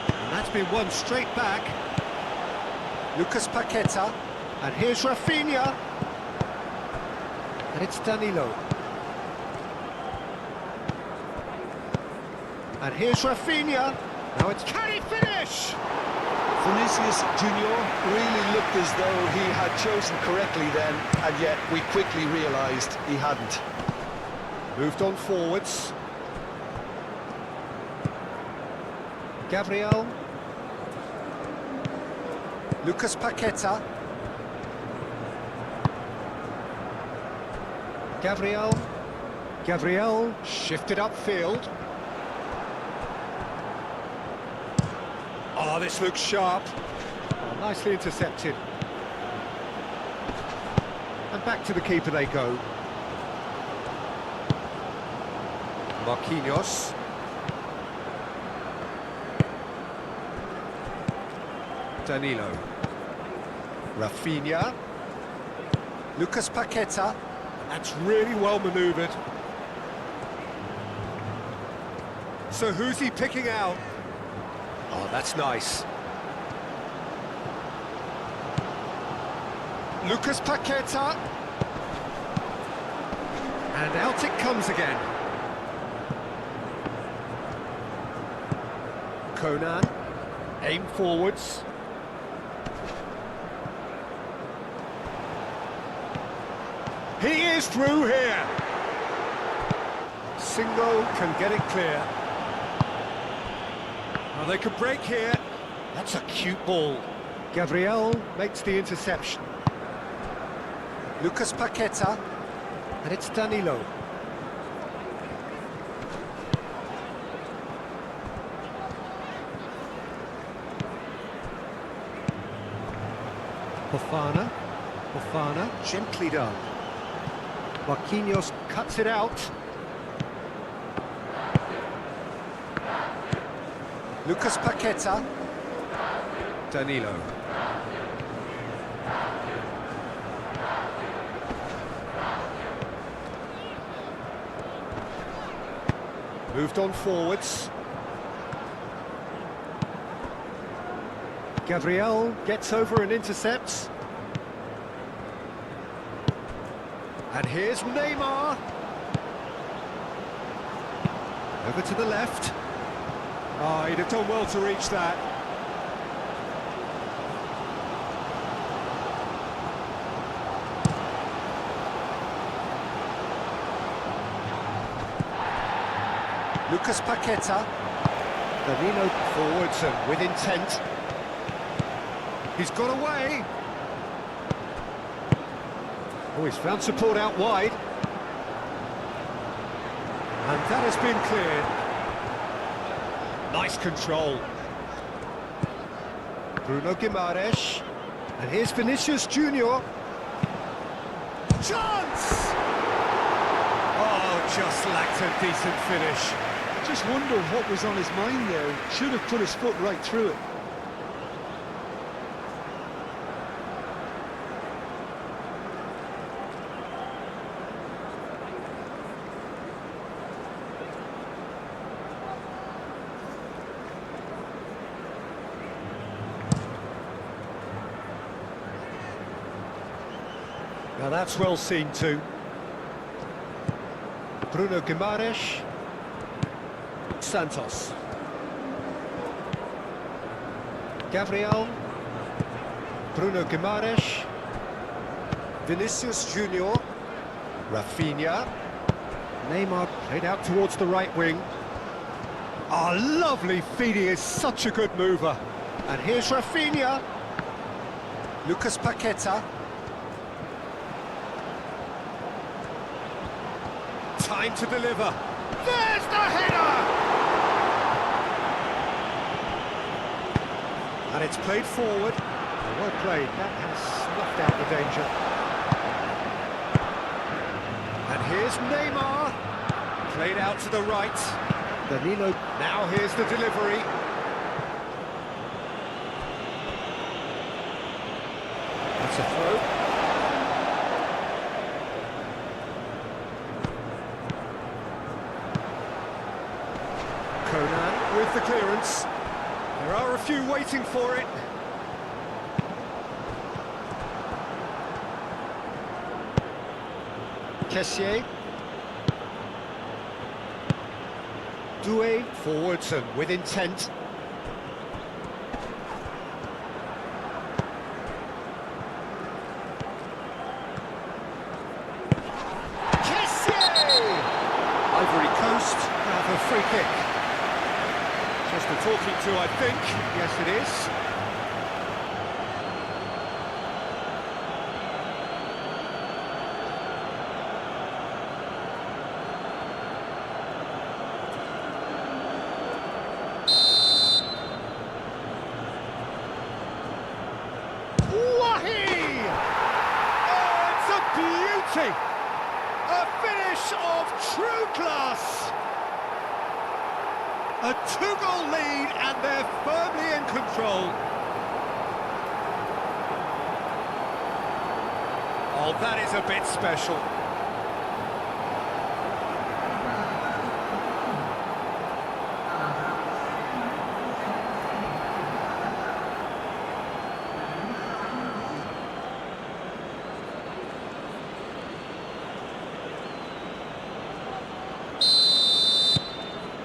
And that's been won straight back. Lucas Paqueta. And here's Rafinha. And it's Danilo. And here's Rafinha. Now it's, can he finish? Vinicius Junior really looked as though he had chosen correctly then, and yet we quickly realised he hadn't. Moved on forwards. Gabriel. Lucas Paqueta. Gabriel. Gabriel shifted upfield. Oh, this looks sharp. Oh, nicely intercepted. And back to the keeper they go. Marquinhos. Danilo. Rafinha. Lucas Paqueta. That's really well manoeuvred. So who's he picking out? Oh, that's nice. Lucas Paqueta. And out it comes again. Conan. Aim forwards. He is through here. Singo can get it clear. Well, they could break here. That's a cute ball. Gabriel makes the interception. Lucas Paqueta. And it's Danilo. Fofana. Fofana, gently done. Marquinhos cuts it out. Lucas Paqueta. Danilo. Moved on forwards. Gabriel gets over and intercepts. And here's Neymar. Over to the left. Oh, he'd have done well to reach that. Lucas Paqueta. Danilo forwards and with intent. He's got away. Oh, he's found support out wide. And that has been cleared. Nice control. Bruno Guimaraes. And here's Vinicius Junior. Chance! Oh, just lacked a decent finish. Just wonder what was on his mind there. Should have put his foot right through it. Now that's well seen too. Bruno Guimaraes. Santos. Gabriel. Bruno Guimaraes. Vinicius Junior. Rafinha. Neymar played out towards the right wing. Oh, lovely feed, he is such a good mover. And here's Rafinha. Lucas Paqueta. Time to deliver. There's the header! And it's played forward. Well played, that has snuffed out the danger. And here's Neymar. Played out to the right. Danilo, now here's the delivery. That's a throw. Conan with the clearance. There are a few waiting for it. Kessié. Doué forwards and with intent. Kessié! Ivory Coast have a free kick. Just a talking to, I think. Yes, it is. A finish of true class. A 2-goal lead and they're firmly in control. Oh, that is a bit special.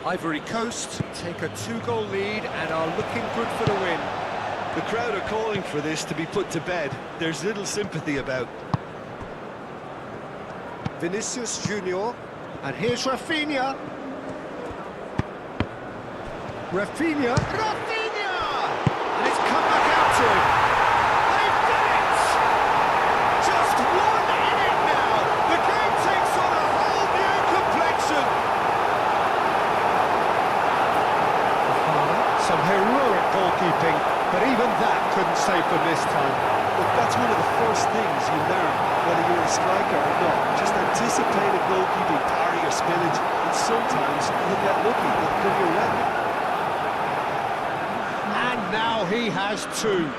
Ivory Coast take a 2-goal lead and are looking good for the win. The crowd are calling for this to be put to bed. There's little sympathy about. Vinicius Junior, and here's Rafinha. Rafinha! And it's come back out to him. They've done it! Just one inning now. The game takes on a whole new complexion. Some heroic goalkeeping, but even that couldn't save them this time. Look, that's one of the first things you learn, whether you're a striker or not. Just anticipated goalkeeping, parry your spillage, and sometimes you'll get lucky, it'll come your way. And now he has two.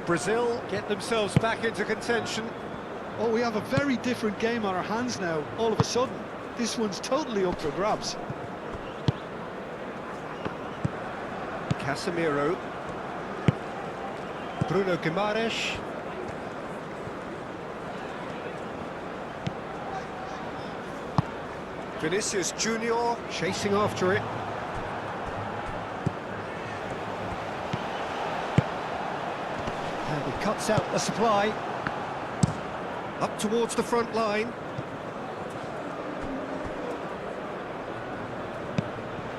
Brazil get themselves back into contention. Oh, we have a very different game on our hands now, all of a sudden. This one's totally up for grabs. Casemiro. Bruno Guimaraes. Vinicius Junior chasing after it. And he cuts out the supply. Up towards the front line.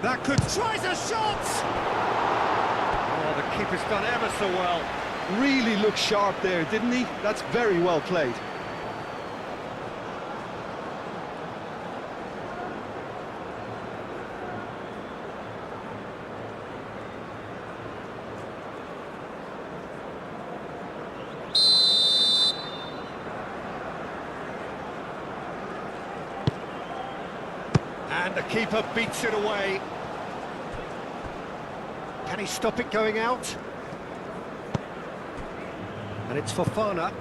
That could... tries a shot! Oh, the keeper's done ever so well. Really looked sharp there, didn't he? That's very well played. And the keeper beats it away. Can he stop it going out? And it's Fofana.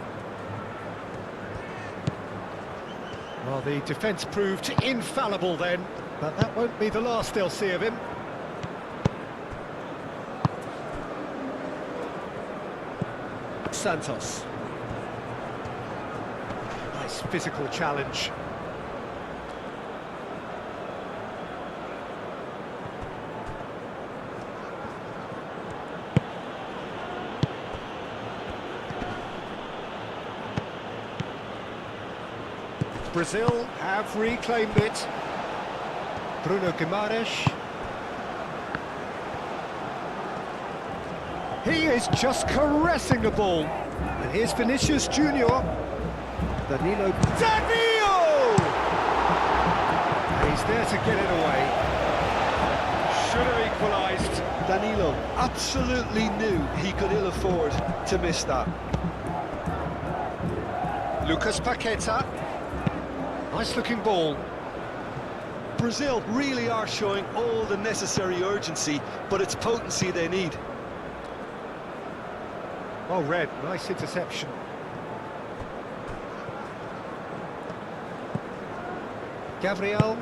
Well, the defence proved infallible then, but that won't be the last they'll see of him. Santos. Nice physical challenge. Brazil have reclaimed it. Bruno Guimaraes. He is just caressing the ball. And here's Vinicius Junior. Danilo. And he's there to get it away. Should have equalised. Danilo absolutely knew he could ill afford to miss that. Lucas Paqueta. Nice looking ball. Brazil really are showing all the necessary urgency, but it's potency they need. Well read, nice interception. Gabriel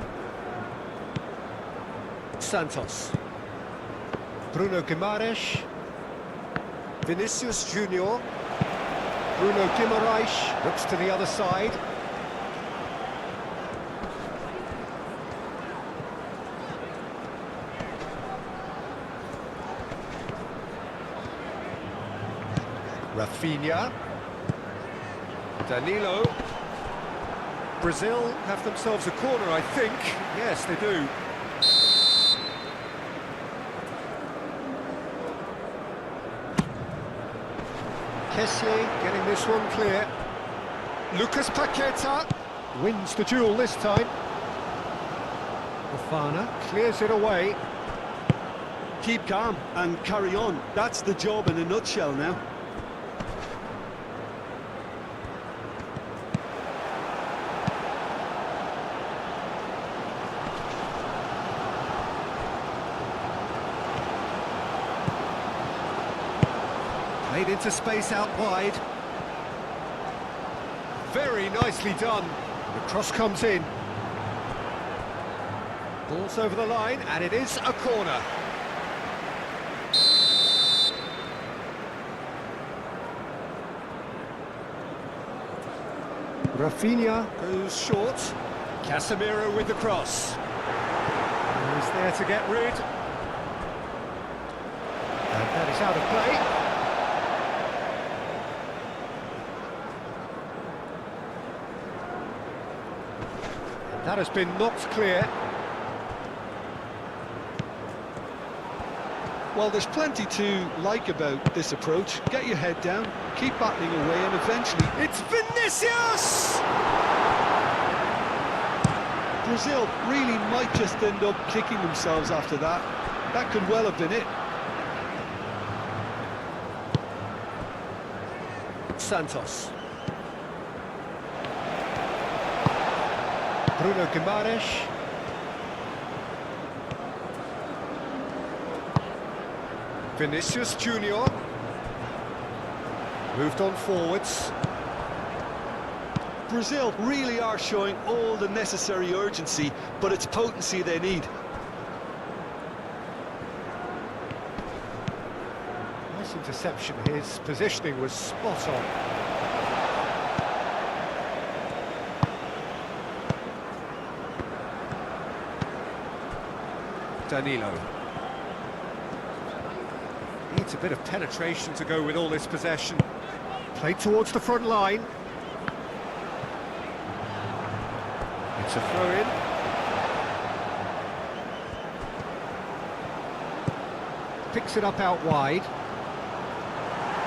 Santos. Bruno Guimaraes. Vinicius Junior. Bruno Guimaraes looks to the other side. Rafinha. Danilo. Brazil have themselves a corner, I think. Yes, they do. Kessié getting this one clear. Lucas Paqueta wins the duel this time. Fofana clears it away. Keep calm and carry on. That's the job in a nutshell now. Played into space out wide. Very nicely done. The cross comes in. Ball's over the line, and it is a corner. Rafinha goes short. Casemiro with the cross. He's there to get rid. And that is out of play. That has been knocked clear. Well, there's plenty to like about this approach. Get your head down, keep battling away, and eventually... It's Vinicius! Brazil really might just end up kicking themselves after that. That could well have been it. Santos. Bruno Guimaraes. Vinicius Junior. Moved on forwards. Brazil really are showing all the necessary urgency, but it's potency they need. Nice interception. His positioning was spot on. Danilo. Needs a bit of penetration to go with all this possession. Played towards the front line. It's a throw-in. Picks it up out wide.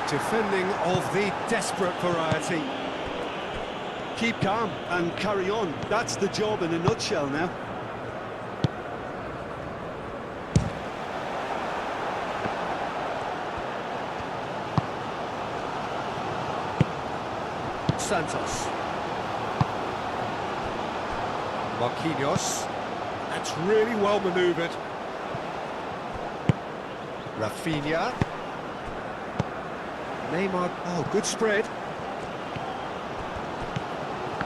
Defending of the desperate variety. Keep calm and carry on. That's the job in a nutshell now. Santos. Marquinhos. That's really well manoeuvred. Rafinha. Neymar. Oh, good spread.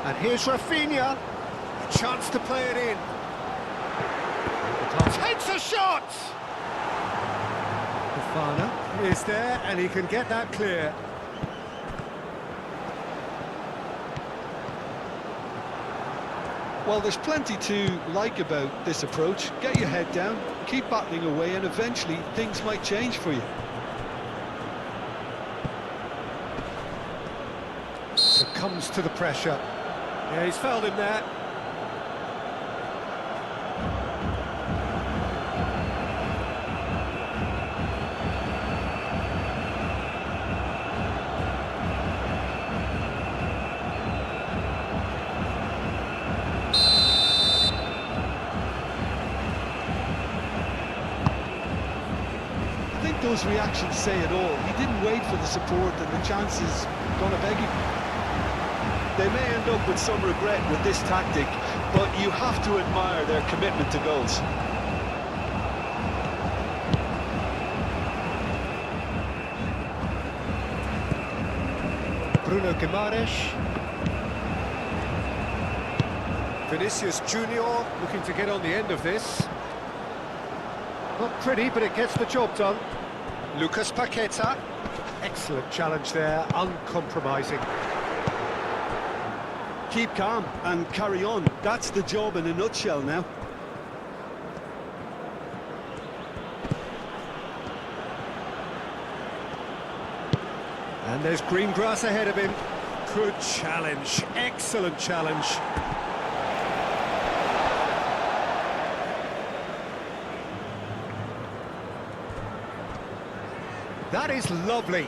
And here's Rafinha. A chance to play it in. Takes a shot! Fofana is there, and he can get that clear. Well, there's plenty to like about this approach. Get your head down, keep battling away, and eventually things might change for you. Succumbs to the pressure. Yeah, he's fouled him there. I think those reactions say it all. He didn't wait for the support, and the chance is gonna beg him. They may end up with some regret with this tactic, but you have to admire their commitment to goals. Bruno Guimaraes. Vinicius Junior looking to get on the end of this. Not pretty, but it gets the job done. Lucas Paqueta. Excellent challenge there, uncompromising. Keep calm and carry on. That's the job in a nutshell now. And there's green grass ahead of him. Good challenge, excellent challenge. That is lovely.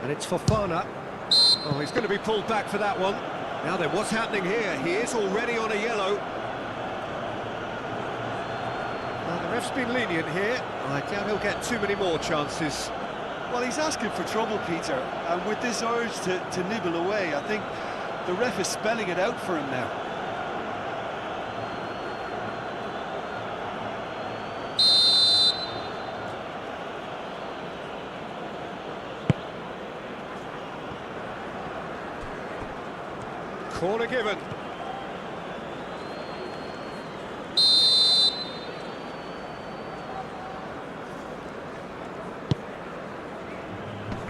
And it's Fofana. Oh, he's going to be pulled back for that one. Now then, what's happening here? He is already on a yellow. Now, the ref's been lenient here. I doubt he'll get too many more chances. Well, he's asking for trouble, Peter, and with this urge to nibble away, I think the ref is spelling it out for him now. Corner given.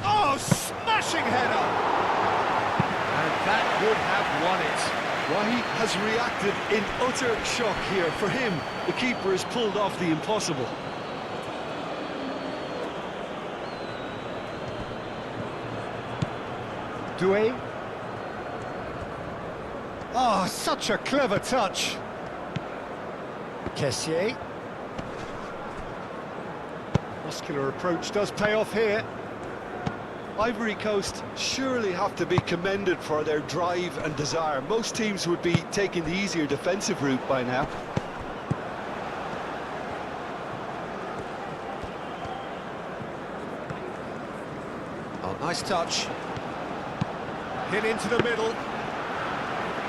Oh, smashing header! And that would have won it. Well, he has reacted in utter shock here. For him, the keeper has pulled off the impossible. Doué. Oh, such a clever touch. Kessié. Muscular approach does pay off here. Ivory Coast surely have to be commended for their drive and desire. Most teams would be taking the easier defensive route by now. Oh, nice touch. Hit into the middle.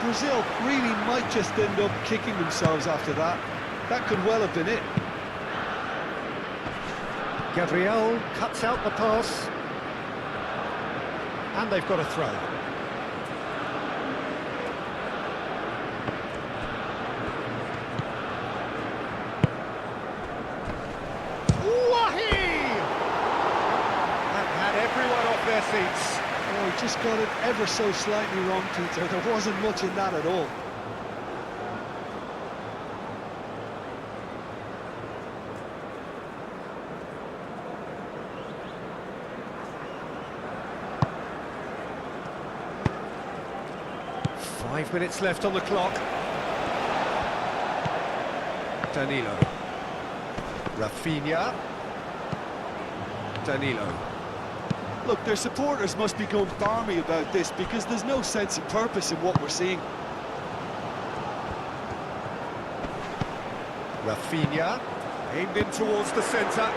Brazil really might just end up kicking themselves after that. That could well have been it. Gabriel cuts out the pass. And they've got a throw. Wahi! That had everyone off their seats. Oh, he just got it ever so slightly wrong, Peter. There wasn't much in that at all. Five minutes left on the clock. Danilo. Rafinha. Danilo. Look, their supporters must be going balmy about this because there's no sense of purpose in what we're seeing. Rafinha. Aimed in towards the centre.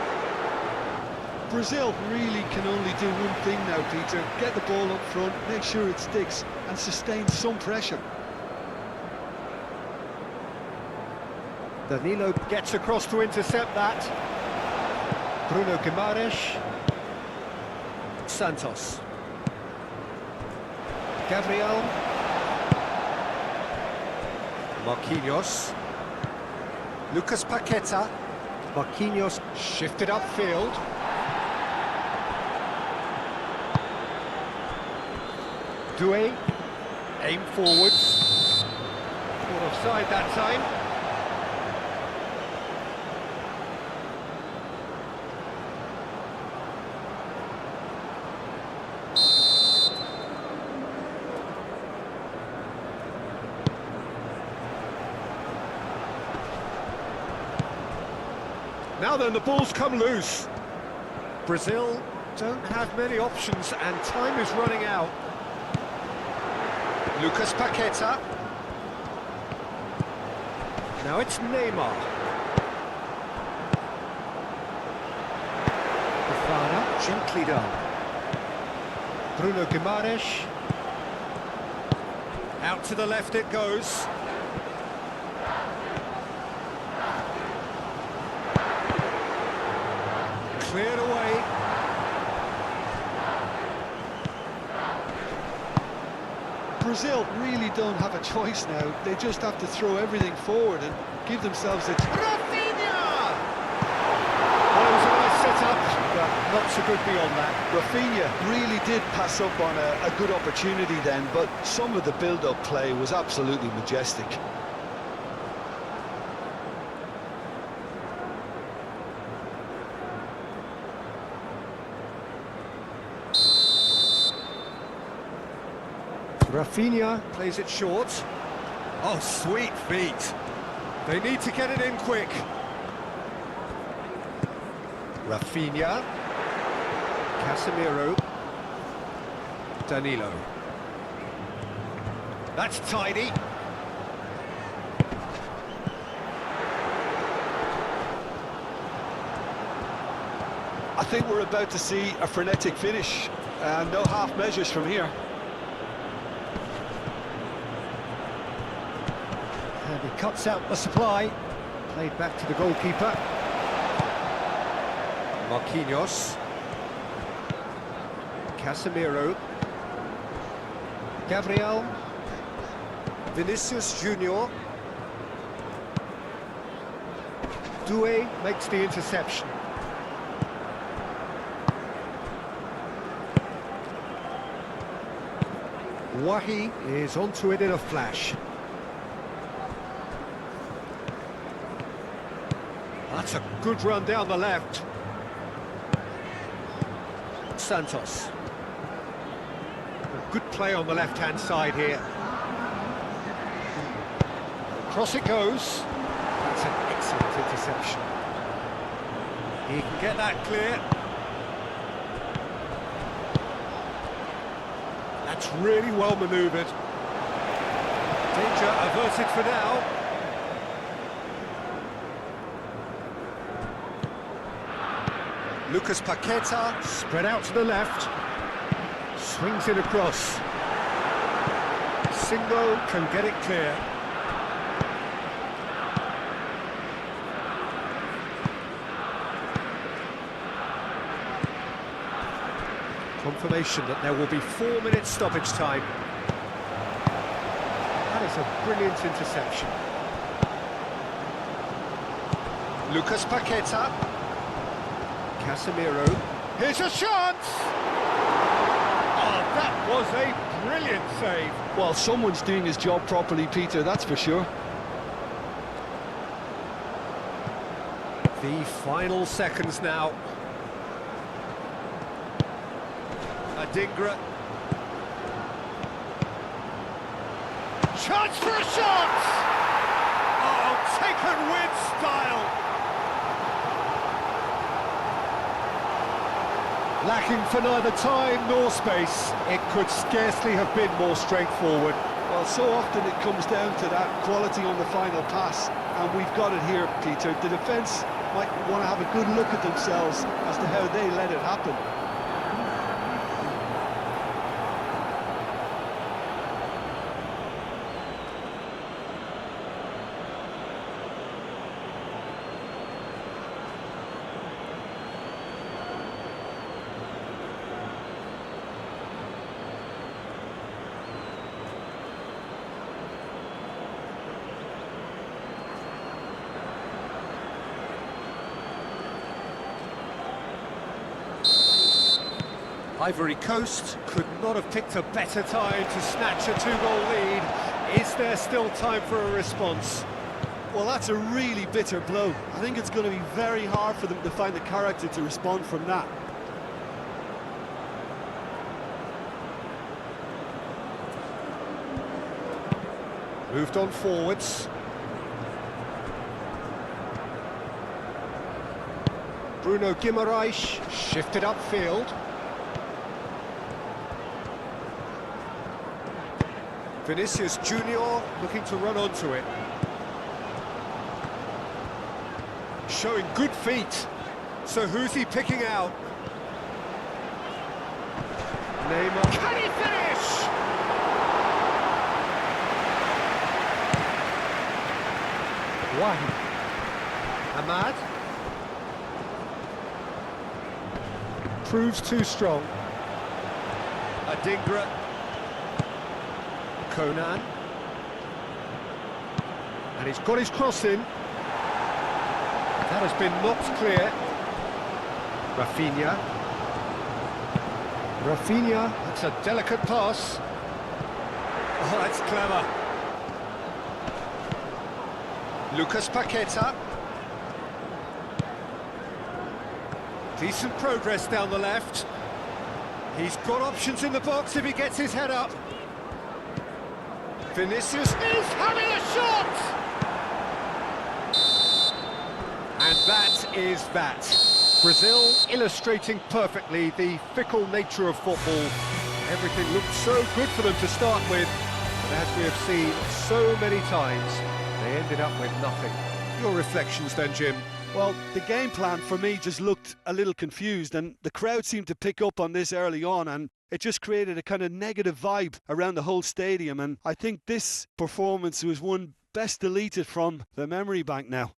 Brazil really can only do one thing now, Peter. Get the ball up front, make sure it sticks, and sustain some pressure. Danilo gets across to intercept that. Bruno Guimaraes. Santos. Gabriel. Marquinhos. Lucas Paqueta. Marquinhos shifted upfield. Doué. Aim forwards. Caught offside that time. Now then, the ball's come loose. Brazil don't have many options, and time is running out. Lucas Paqueta. Now it's Neymar. Fana, gently done. Bruno Guimaraes. Out to the left it goes. Cleared away. Brazil really don't have a choice now. They just have to throw everything forward and give themselves a... Rafinha! Well, it was a nice set-up, but not so good beyond that. Rafinha really did pass up on a good opportunity then, but some of the build-up play was absolutely majestic. Rafinha plays it short. Oh, sweet feet. They need to get it in quick. Rafinha. Casemiro. Danilo. That's tidy. I think we're about to see a frenetic finish, and no half measures from here. And he cuts out the supply. Played back to the goalkeeper. Marquinhos. Casemiro. Gabriel. Vinicius Junior. Doué makes the interception. Wahi is onto it in a flash. That's a good run down the left. Santos. A good play on the left-hand side here. Cross it goes. That's an excellent interception. He can get that clear. That's really well manoeuvred. Danger averted for now. Lucas Paqueta, spread out to the left. Swings it across. Singo can get it clear. Confirmation that there will be 4 minutes stoppage time. That is a brilliant interception. Lucas Paqueta. Casemiro. Here's a chance! Oh, that was a brilliant save. Well, someone's doing his job properly, Peter, that's for sure. The final seconds now. Adingra. Chance for a shot! Oh, taken with style. Lacking for neither time nor space. It could scarcely have been more straightforward. Well, so often it comes down to that quality on the final pass, and we've got it here, Peter. The defence might want to have a good look at themselves as to how they let it happen. Ivory Coast could not have picked a better time to snatch a two-goal lead. Is there still time for a response? Well, that's a really bitter blow. I think it's going to be very hard for them to find the character to respond from that. Moved on forwards. Bruno Guimaraes shifted upfield. Vinicius Junior looking to run onto it. Showing good feet. So who's he picking out? Neymar. Can he finish? Wahi. Ahmad. Proves too strong. Adingra. Conan. And he's got his cross in. That has been knocked clear. Rafinha. Rafinha, that's a delicate pass. Oh, that's clever. Lucas Paqueta. Decent progress down the left. He's got options in the box if he gets his head up. Vinicius is having a shot! And that is that. Brazil illustrating perfectly the fickle nature of football. Everything looked so good for them to start with, but as we have seen so many times, they ended up with nothing. Your reflections then, Jim? Well, the game plan for me just looked a little confused, and the crowd seemed to pick up on this early on, and it just created a kind of negative vibe around the whole stadium, and I think this performance was one best deleted from the memory bank now.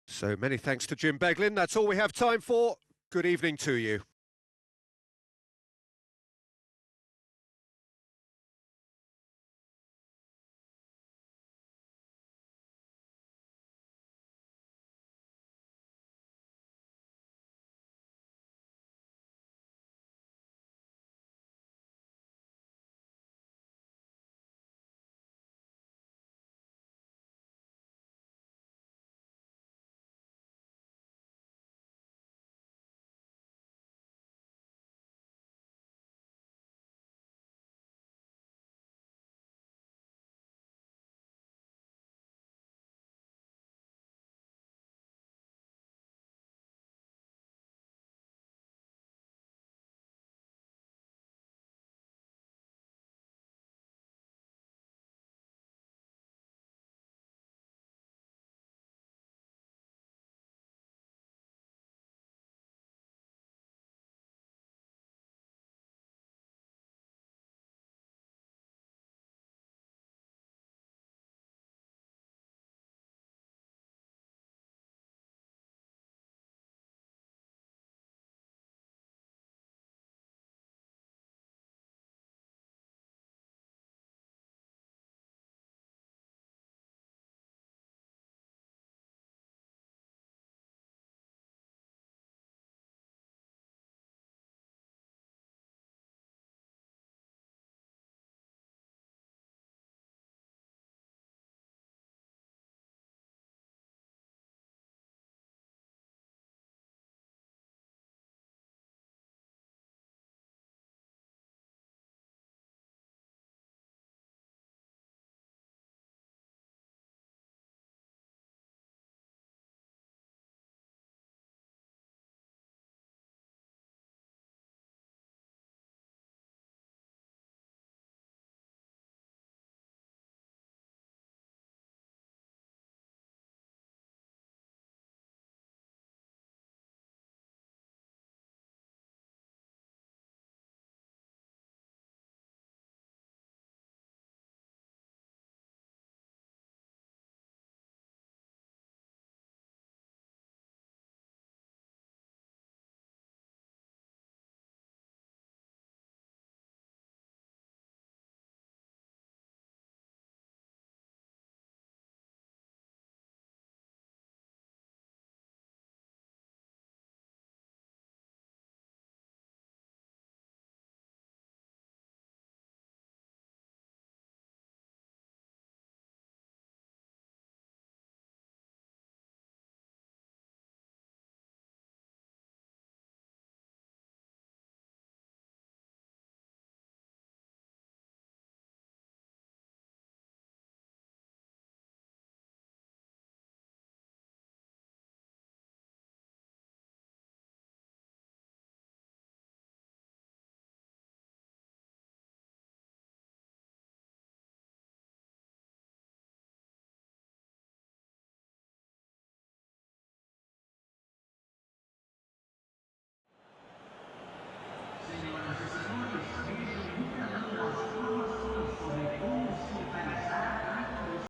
So many thanks to Jim Beglin. That's all we have time for. Good evening to you.